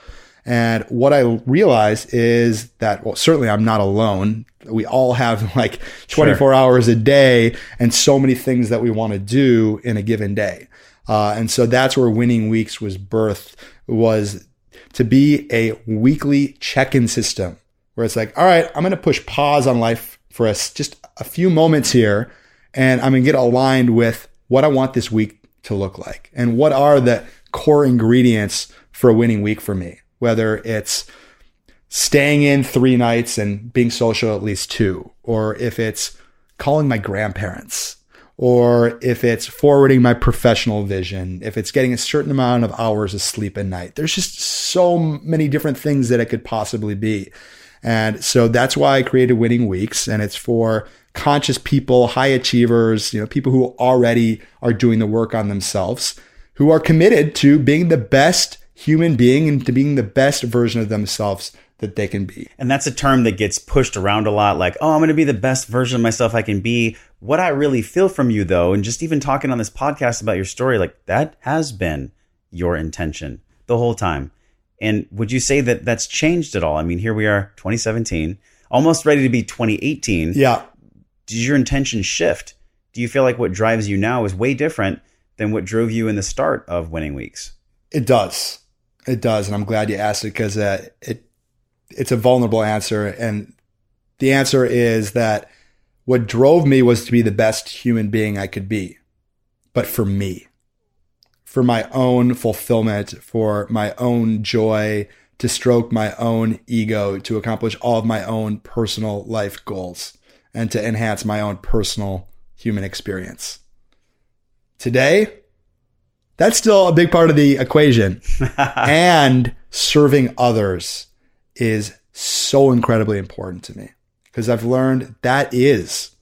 And what I realized is that, well, certainly I'm not alone. We all have like 24 hours a day and so many things that we want to do in a given day. And so that's where Winning Weeks was birthed, was to be a weekly check-in system where it's like, all right, I'm going to push pause on life for us just a few moments here. And I'm going to get aligned with what I want this week to look like. And what are the core ingredients for a winning week for me? Whether it's staying in 3 nights and being social at least 2, or if it's calling my grandparents, or if it's forwarding my professional vision, if it's getting a certain amount of hours of sleep a night. There's just so many different things that it could possibly be. And so that's why I created Winning Weeks. And it's for conscious people, high achievers, people who already are doing the work on themselves, who are committed to being the best human being and to being the best version of themselves that they can be. And that's a term that gets pushed around a lot, like, oh, I'm going to be the best version of myself I can be. What I really feel from you, though, and just even talking on this podcast about your story, like that has been your intention the whole time. And would you say that that's changed at all? I mean, here we are, 2017. almost ready to be 2018. Yeah. Did your intention shift? Do you feel like what drives you now is way different than what drove you in the start of Winning Weeks? It does. It does. And I'm glad you asked it because it's a vulnerable answer. And the answer is that what drove me was to be the best human being I could be, but for me, for my own fulfillment, for my own joy, to stroke my own ego, to accomplish all of my own personal life goals, and to enhance my own personal human experience. Today, that's still a big part of the equation. And serving others is so incredibly important to me because I've learned that is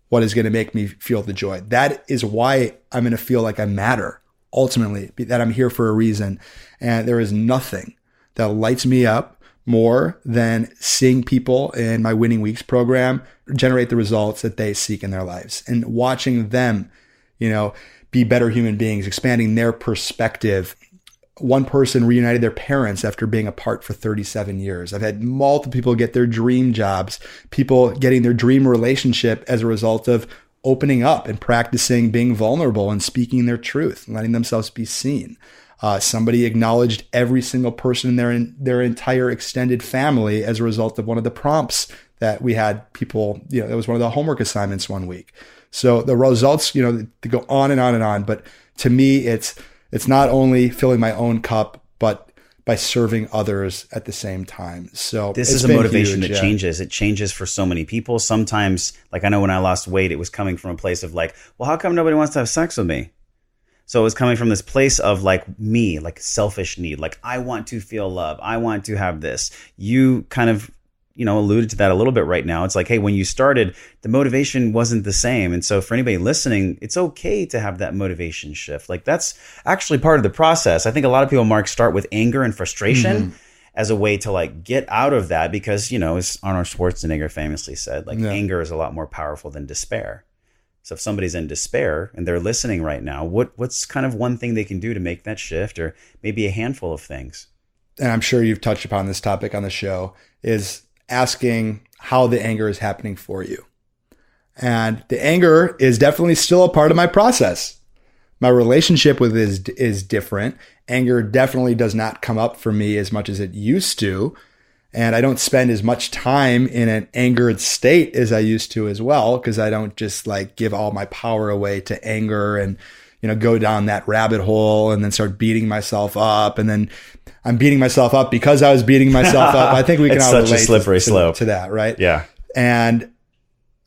what is going to make me feel the joy. That is why I'm going to feel like I matter, ultimately, that I'm here for a reason. And there is nothing that lights me up more than seeing people in my Winning Weeks program generate the results that they seek in their lives and watching them, be better human beings, expanding their perspective. One person reunited their parents after being apart for 37 years. I've had multiple people get their dream jobs, people getting their dream relationship as a result of opening up and practicing being vulnerable and speaking their truth and letting themselves be seen. Somebody acknowledged every single person in their entire extended family as a result of one of the prompts that we had people, that was one of the homework assignments one week. So the results, they go on and on and on. But to me, it's not only filling my own cup, but by serving others at the same time. So this is a motivation that changes. It changes for so many people. Sometimes, like I know when I lost weight, it was coming from a place of like, well, how come nobody wants to have sex with me? So it was coming from this place of like me, like selfish need, like I want to feel love. I want to have this. You kind of, alluded to that a little bit right now. It's like, hey, when you started, the motivation wasn't the same. And so for anybody listening, it's okay to have that motivation shift. Like that's actually part of the process. I think a lot of people, Mark, start with anger and frustration as a way to like get out of that because, as Arnold Schwarzenegger famously said, like anger is a lot more powerful than despair. So if somebody's in despair and they're listening right now, what's kind of one thing they can do to make that shift, or maybe a handful of things? And I'm sure you've touched upon this topic on the show, is asking how the anger is happening for you. And the anger is definitely still a part of my process. My relationship with it is different. Anger definitely does not come up for me as much as it used to. And I don't spend as much time in an angered state as I used to as well, because I don't just like give all my power away to anger and, go down that rabbit hole and then start beating myself up. And then I'm beating myself up because I was beating myself up. I think we can all relate such a slippery slope to that, right? Yeah. And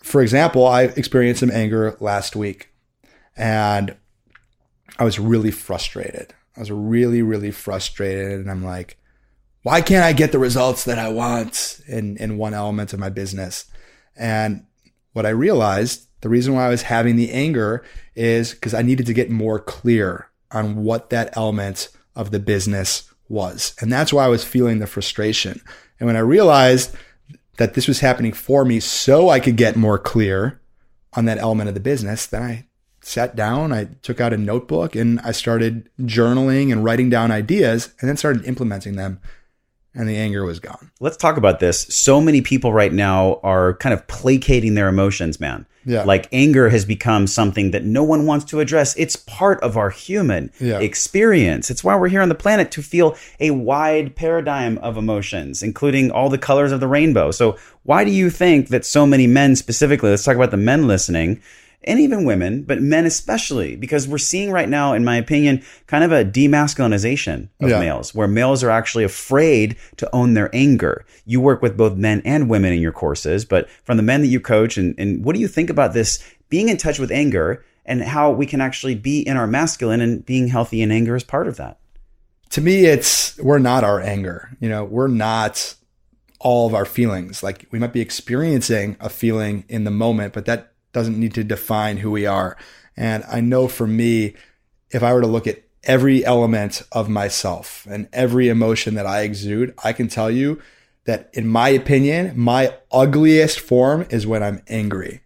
for example, I experienced some anger last week and I was really frustrated. I was really, really frustrated. And I'm like, why can't I get the results that I want in one element of my business? And what I realized, the reason why I was having the anger is because I needed to get more clear on what that element of the business was. And that's why I was feeling the frustration. And when I realized that this was happening for me so I could get more clear on that element of the business, then I sat down, I took out a notebook and I started journaling and writing down ideas and then started implementing them. And the anger was gone. Let's talk about this. So many people right now are kind of placating their emotions, man. Yeah. Like anger has become something that no one wants to address. It's part of our human experience. It's why we're here on the planet, to feel a wide paradigm of emotions, including all the colors of the rainbow. So why do you think that so many men specifically, let's talk about the men listening, and even women, but men especially, because we're seeing right now, in my opinion, kind of a demasculinization of males, where males are actually afraid to own their anger. You work with both men and women in your courses, but from the men that you coach, and what do you think about this, being in touch with anger and how we can actually be in our masculine and being healthy in anger is part of that? To me, we're not our anger. We're not all of our feelings. Like we might be experiencing a feeling in the moment, but that doesn't need to define who we are. And I know for me, if I were to look at every element of myself and every emotion that I exude, I can tell you that in my opinion, my ugliest form is when I'm angry.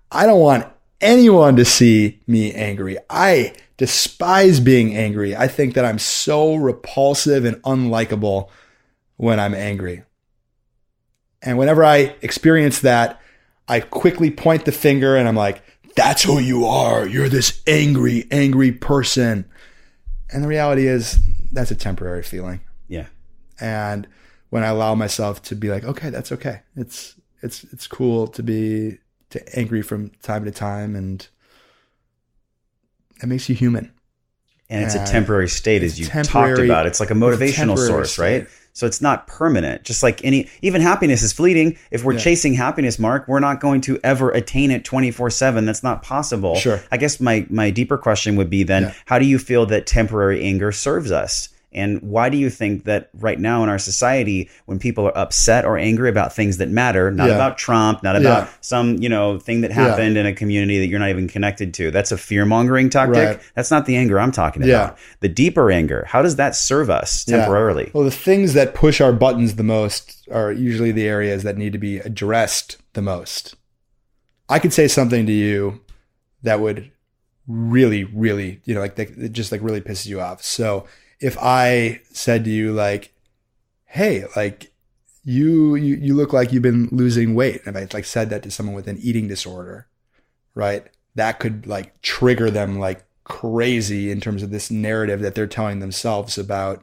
I don't want anyone to see me angry. I despise being angry. I think that I'm so repulsive and unlikable when I'm angry. And whenever I experience that, I quickly point the finger and I'm like, that's who you are. You're this angry, angry person. And the reality is that's a temporary feeling. Yeah. And when I allow myself to be like, okay, that's okay. It's cool to be angry from time to time, and it makes you human. And it's a temporary state, as you talked about. It's like a motivational source, right? So it's not permanent. Just like even happiness is fleeting. If we're chasing happiness, Mark, we're not going to ever attain it 24/7. That's not possible. Sure. I guess my deeper question would be then, how do you feel that temporary anger serves us? And why do you think that right now in our society, when people are upset or angry about things that matter, not about Trump, not about some, thing that happened in a community that you're not even connected to, that's a fear-mongering tactic. Right. That's not the anger I'm talking about. The deeper anger, how does that serve us temporarily? Well, the things that push our buttons the most are usually the areas that need to be addressed the most. I could say something to you that would really, really, it just really pisses you off. So if I said to you like, hey, like you look like you've been losing weight. And if I said that to someone with an eating disorder, right? That could trigger them like crazy in terms of this narrative that they're telling themselves about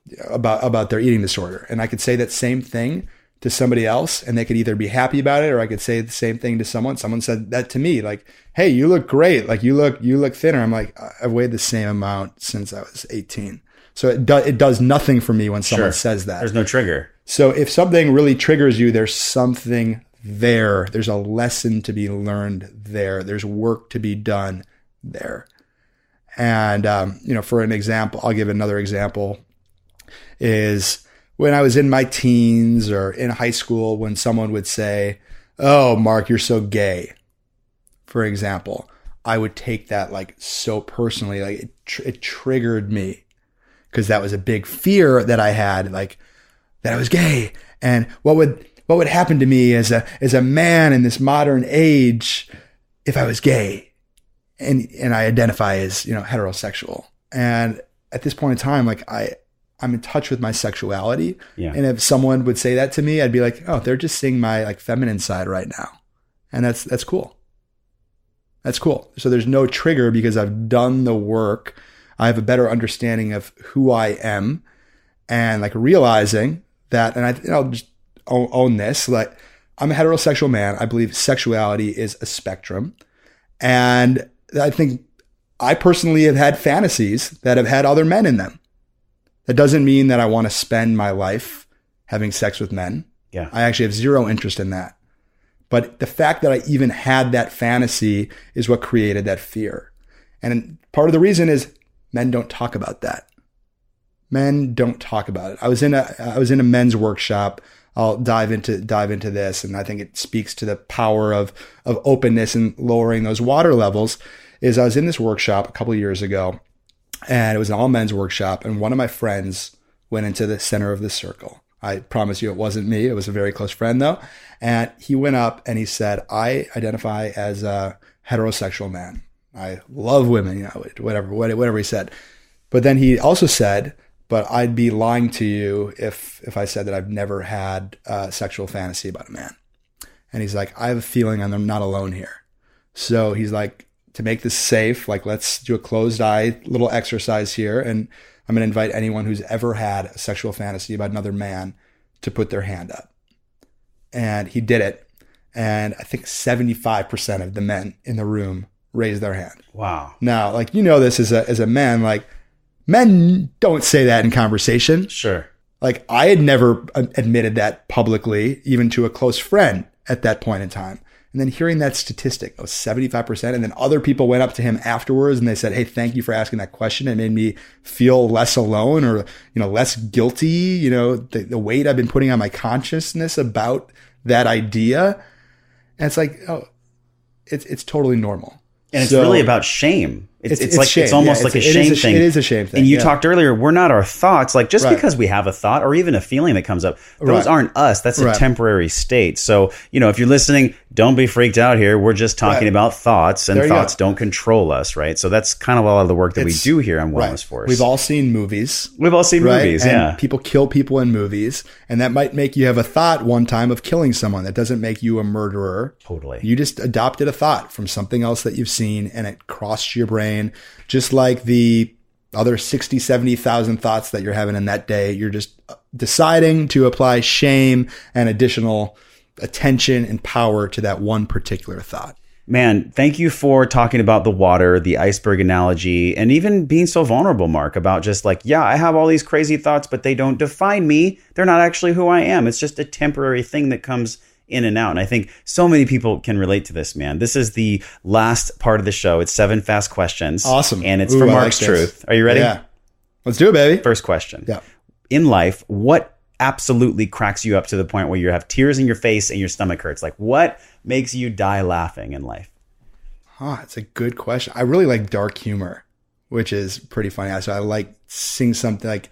their eating disorder. And I could say that same thing to somebody else and they could either be happy about it, or I could say the same thing to someone. Someone said that to me, like, hey, you look great. Like you look thinner. I'm like, I've weighed the same amount since I was 18. So it does nothing for me when someone says that. There's no trigger. So if something really triggers you, there's something there. There's a lesson to be learned there. There's work to be done there. And, for an example, I'll give another example is when I was in my teens or in high school, when someone would say, oh, Mark, you're so gay, for example, I would take that so personally, it triggered me. Because that was a big fear that I had, that I was gay, and what would happen to me as a man in this modern age if I was gay, and I identify as heterosexual. And at this point in time, I'm in touch with my sexuality, and if someone would say that to me, I'd be like, oh, they're just seeing my feminine side right now, and that's cool. That's cool. So there's no trigger because I've done the work. I have a better understanding of who I am, and realizing that, and I'll just own this, I'm a heterosexual man. I believe sexuality is a spectrum. And I think I personally have had fantasies that have had other men in them. That doesn't mean that I want to spend my life having sex with men. Yeah. I actually have zero interest in that. But the fact that I even had that fantasy is what created that fear. And part of the reason is men don't talk about that. Men don't talk about it. I was in a men's workshop. I'll dive into this, and I think it speaks to the power of openness and lowering those water levels. I was in this workshop a couple of years ago, and it was an all men's workshop, and one of my friends went into the center of the circle. I promise you it wasn't me. It was a very close friend though. And he went up and he said, I identify as a heterosexual man. I love women, whatever he said. But then he also said, but I'd be lying to you if I said that I've never had a sexual fantasy about a man. And he's like, I have a feeling I'm not alone here. So he's like, to make this safe, let's do a closed eye little exercise here. And I'm going to invite anyone who's ever had a sexual fantasy about another man to put their hand up. And he did it. And I think 75% of the men in the room raise their hand. Wow. Now, this as a man, men don't say that in conversation. Sure. I had never admitted that publicly, even to a close friend at that point in time. And then hearing that statistic of 75%, and then other people went up to him afterwards and they said, hey, thank you for asking that question. It made me feel less alone, or, less guilty, the weight I've been putting on my consciousness about that idea. And it's it's totally normal. And it's really about shame. It's like shame. It's almost like a shame thing. It is a shame thing. And you talked earlier, we're not our thoughts. Like just because we have a thought or even a feeling that comes up, those aren't us. That's a temporary state. So, if you're listening, don't be freaked out here. We're just talking about thoughts, and thoughts don't control us, right? So that's kind of a lot of the work that we do here on Wellness Force. We've all seen movies. And people kill people in movies, and that might make you have a thought one time of killing someone. That doesn't make you a murderer. Totally. You just adopted a thought from something else that you've seen, and it crossed your brain, just like the other 60, 70,000 thoughts that you're having in that day. You're just deciding to apply shame and additional attention and power to that one particular thought. Man, thank you for talking about the water, the iceberg analogy, and even being so vulnerable, Mark, about just like, I have all these crazy thoughts, but they don't define me. They're not actually who I am. It's just a temporary thing that comes in and out. And I think so many people can relate to this, man. This is the last part of the show. It's 7 fast questions. Awesome. And it's for Mark's Truth. Are you ready? Yeah. Let's do it, baby. First question. Yeah. In life, what absolutely cracks you up to the point where you have tears in your face and your stomach hurts? Like what makes you die laughing in life? It's a good question. I really like dark humor, which is pretty funny. So I like seeing something like,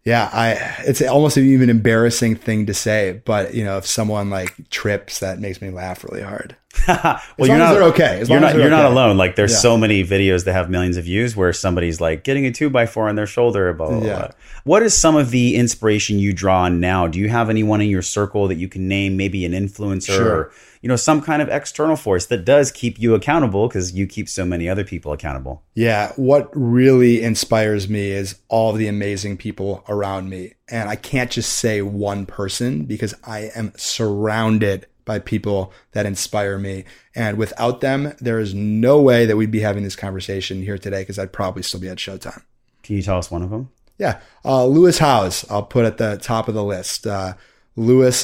it's almost an even embarrassing thing to say, but if someone like trips, that makes me laugh really hard. Well, you're not okay. You're not alone. Like there's so many videos that have millions of views where somebody's like getting a 2x4 on their shoulder, blah, blah, blah. What is some of the inspiration you draw on now? Do you have anyone in your circle that you can name, maybe an influencer or, some kind of external force that does keep you accountable because you keep so many other people accountable? Yeah. What really inspires me is all of the amazing people around me. And I can't just say one person because I am surrounded by people that inspire me. And without them, there is no way that we'd be having this conversation here today because I'd probably still be at Showtime. Can you tell us one of them? Yeah. Lewis Howes, I'll put at the top of the list. Lewis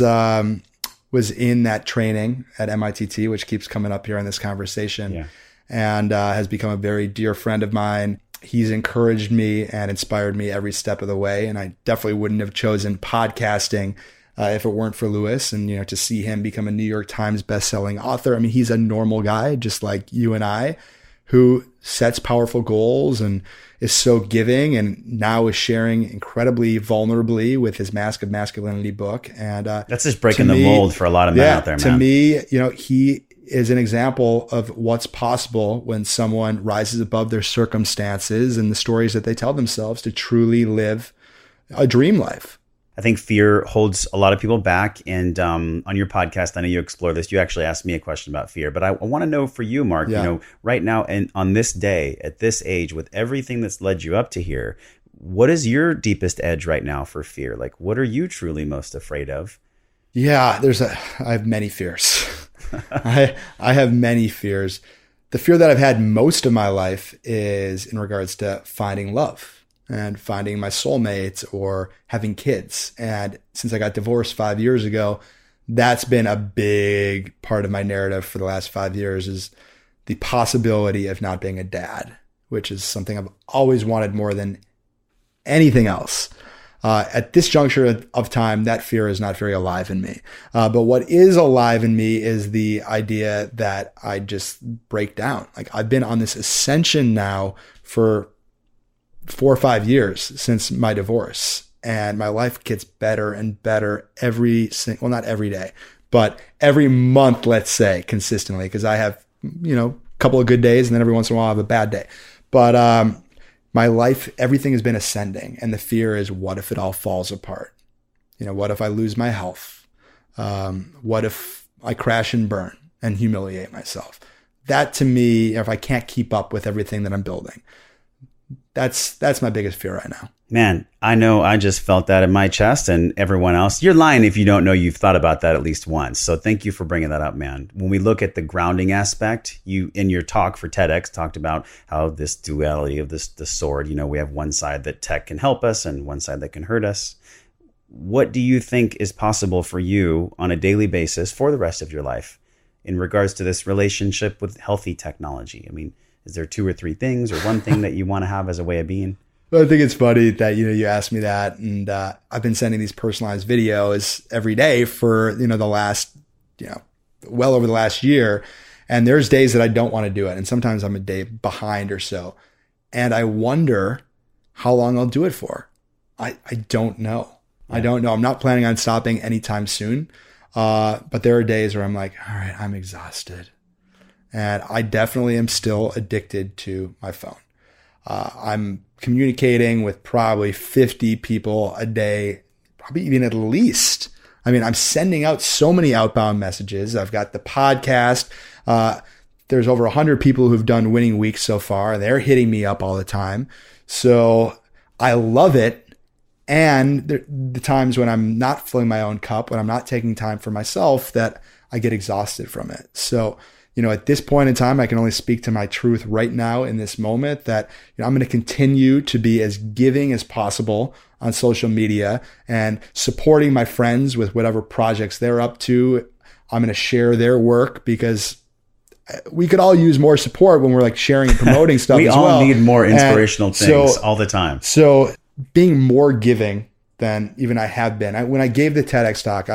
was in that training at MITT, which keeps coming up here in this conversation, and has become a very dear friend of mine. He's encouraged me and inspired me every step of the way. And I definitely wouldn't have chosen podcasting if it weren't for Lewis. And, to see him become a New York Times bestselling author. I mean, he's a normal guy, just like you and I, who sets powerful goals and is so giving, and now is sharing incredibly vulnerably with his Mask of Masculinity book. And that's just breaking the mold for a lot of men out there, man. To me, he is an example of what's possible when someone rises above their circumstances and the stories that they tell themselves to truly live a dream life. I think fear holds a lot of people back. And on your podcast, I know you explore this. You actually asked me a question about fear, but I want to know for you, Mark, right now and on this day, at this age, with everything that's led you up to here, what is your deepest edge right now for fear? Like, what are you truly most afraid of? Yeah, I have many fears. I have many fears. The fear that I've had most of my life is in regards to finding love and finding my soulmate or having kids. And since I got divorced 5 years ago, that's been a big part of my narrative for the last 5 years, is the possibility of not being a dad, which is something I've always wanted more than anything else. At this juncture of time, that fear is not very alive in me. But what is alive in me is the idea that I just break down. Like I've been on this ascension now for 4 or 5 years since my divorce, and my life gets better and better not every day, but every month, let's say, consistently, because I have, a couple of good days and then every once in a while I have a bad day. But my life, everything has been ascending, and the fear is, what if it all falls apart? What if I lose my health? What if I crash and burn and humiliate myself? That to me, if I can't keep up with everything that I'm building, that's my biggest fear right now. Man, I know I just felt that in my chest, and everyone else. You're lying if you don't know you've thought about that at least once. So thank you for bringing that up, man. When we look at the grounding aspect, you in your talk for TEDx talked about how this duality of the sword, we have one side that tech can help us and one side that can hurt us. What do you think is possible for you on a daily basis for the rest of your life in regards to this relationship with healthy technology? I mean, is there 2 or 3 things or one thing that you want to have as a way of being? Well, I think it's funny that, you asked me that. And I've been sending these personalized videos every day for, the last, well over the last year. And there's days that I don't want to do it. And sometimes I'm a day behind or so. And I wonder how long I'll do it for. I don't know. I don't know. I'm not planning on stopping anytime soon. But there are days where I'm like, all right, I'm exhausted. And I definitely am still addicted to my phone. I'm communicating with probably 50 people a day, probably even at least. I mean, I'm sending out so many outbound messages. I've got the podcast. There's over 100 people who've done winning weeks so far. They're hitting me up all the time. So I love it. And the times when I'm not filling my own cup, when I'm not taking time for myself, that I get exhausted from it. So, at this point in time, I can only speak to my truth right now in this moment that I'm going to continue to be as giving as possible on social media and supporting my friends with whatever projects they're up to. I'm going to share their work because we could all use more support when we're like sharing and promoting stuff. We as all well. need more inspirational things all the time. So being more giving than even I have been. When I gave the TEDx talk,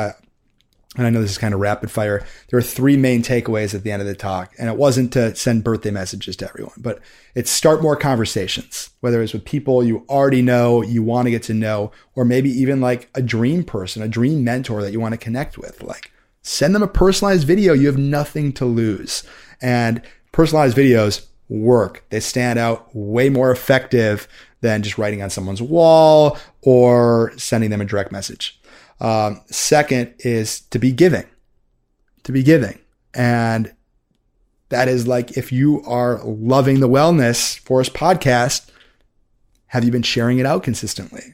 and I know this is kind of rapid fire, there were 3 main takeaways at the end of the talk. And it wasn't to send birthday messages to everyone, but it's start more conversations, whether it's with people you already know, you want to get to know, or maybe even like a dream person, a dream mentor that you want to connect with. Like send them a personalized video. You have nothing to lose. And personalized videos work. They stand out way more effective than just writing on someone's wall or sending them a direct message. Second is to be giving. And that is like, if you are loving the Wellness Force podcast, have you been sharing it out consistently?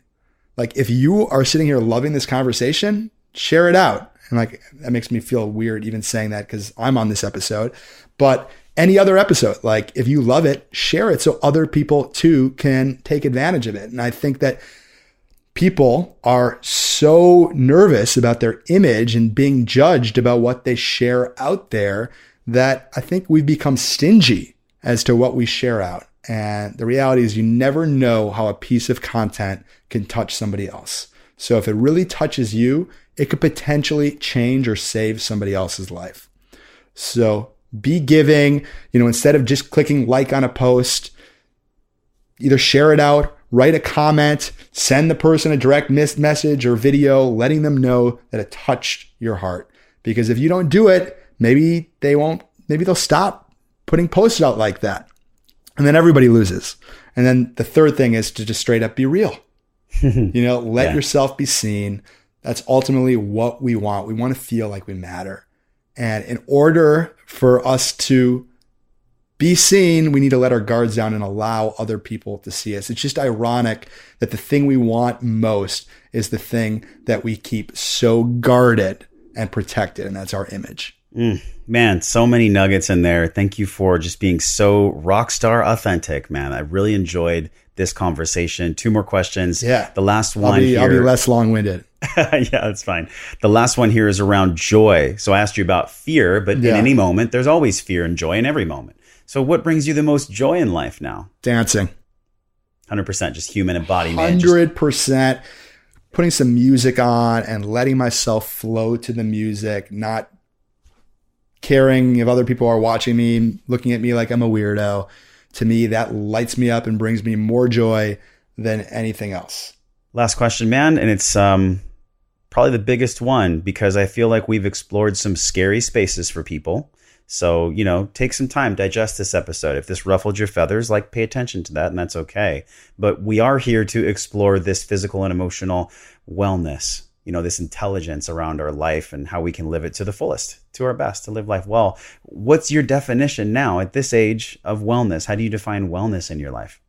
Like if you are sitting here loving this conversation, share it out. And like, that makes me feel weird even saying that because I'm on this episode, but any other episode, like if you love it, share it so other people too can take advantage of it. And I think that people are so nervous about their image and being judged about what they share out there that I think we've become stingy as to what we share out. And the reality is you never know how a piece of content can touch somebody else. So if it really touches you, it could potentially change or save somebody else's life. So be giving, instead of just clicking like on a post, either share it out, write a comment, send the person a direct message or video, letting them know that it touched your heart. Because if you don't do it, maybe they'll stop putting posts out like that. And then everybody loses. And then the third thing is to just straight up be real. Let yourself be seen. That's ultimately what we want. We want to feel like we matter. And in order for us to be seen, we need to let our guards down and allow other people to see us. It's just ironic that the thing we want most is the thing that we keep so guarded and protected, and that's our image. Man, so many nuggets in there. Thank you for just being so rock star authentic, man. I really enjoyed this conversation. 2 more questions. Yeah. The last one I'll be less long-winded. Yeah, that's fine. The last one here is around joy. So I asked you about fear, but in any moment, there's always fear and joy in every moment. So what brings you the most joy in life now? Dancing. 100%, just human embodiment. 100%. Putting some music on and letting myself flow to the music, not caring if other people are watching me, looking at me like I'm a weirdo. To me, that lights me up and brings me more joy than anything else. Last question, man. And it's probably the biggest one because I feel like we've explored some scary spaces for people. So, take some time, digest this episode. If this ruffled your feathers, pay attention to that, and that's okay. But we are here to explore this physical and emotional wellness, this intelligence around our life and how we can live it to the fullest, to our best, to live life well. What's your definition now at this age of wellness? How do you define wellness in your life?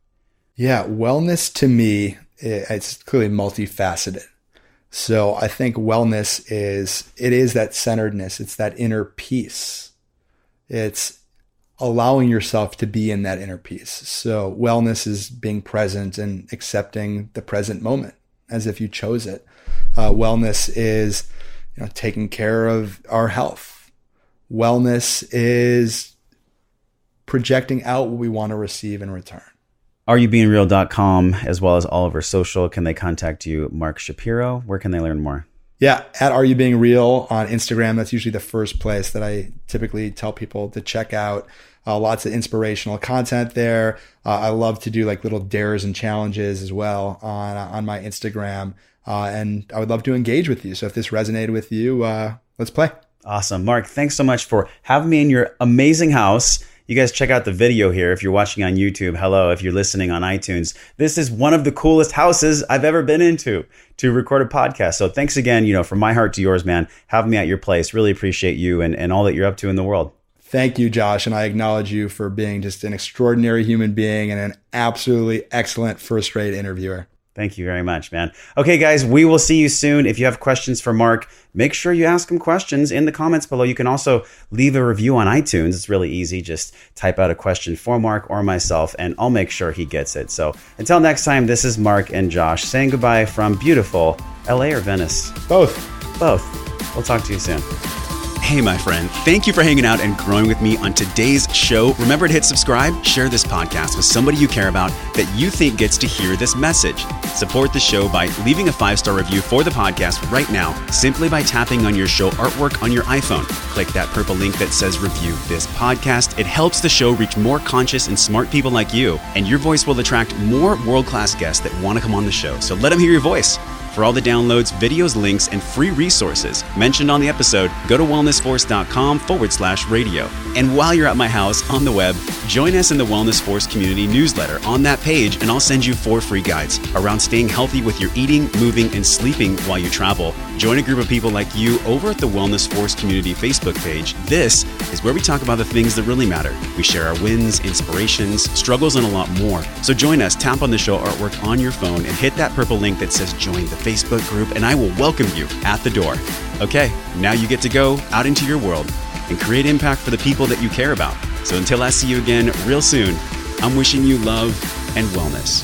Yeah, wellness to me, it's clearly multifaceted. So I think wellness is that centeredness. It's that inner peace. It's allowing yourself to be in that inner peace. So wellness is being present and accepting the present moment as if you chose it. Wellness is, taking care of our health. Wellness is projecting out what we want to receive in return. RUBinReal.com, as well as all of our social. Can they contact you, Mark Shapiro? Where can they learn more? Yeah, at Are You Being Real on Instagram. That's usually the first place that I typically tell people to check out. Lots of inspirational content there. I love to do like little dares and challenges as well on my Instagram. And I would love to engage with you. So if this resonated with you, let's play. Awesome. Mark, thanks so much for having me in your amazing house. You guys check out the video here. If you're watching on YouTube, hello. If you're listening on iTunes, this is one of the coolest houses I've ever been into to record a podcast. So thanks again, from my heart to yours, man, having me at your place. Really appreciate you and all that you're up to in the world. Thank you, Josh. And I acknowledge you for being just an extraordinary human being and an absolutely excellent first-rate interviewer. Thank you very much, man. Okay, guys, we will see you soon. If you have questions for Mark, make sure you ask him questions in the comments below. You can also leave a review on iTunes. It's really easy. Just type out a question for Mark or myself, and I'll make sure he gets it. So until next time, this is Mark and Josh saying goodbye from beautiful LA or Venice? Both. We'll talk to you soon. Hey, my friend, thank you for hanging out and growing with me on today's show. Remember to hit subscribe, share this podcast with somebody you care about that you think gets to hear this message. Support the show by leaving a 5-star review for the podcast right now, simply by tapping on your show artwork on your iPhone. Click that purple link that says review this podcast. It helps the show reach more conscious and smart people like you, and your voice will attract more world-class guests that want to come on the show. So let them hear your voice. For all the downloads, videos, links, and free resources mentioned on the episode, go to wellnessforce.com/radio. And while you're at my house on the web, join us in the Wellness Force community newsletter on that page, and I'll send you 4 free guides around staying healthy with your eating, moving, and sleeping while you travel. Join a group of people like you over at the Wellness Force community Facebook page. This is where we talk about the things that really matter. We share our wins, inspirations, struggles, and a lot more. So join us, tap on the show artwork on your phone, and hit that purple link that says join the Facebook group, and I will welcome you at the door. Okay, now you get to go out into your world and create impact for the people that you care about. So until I see you again real soon, I'm wishing you love and wellness.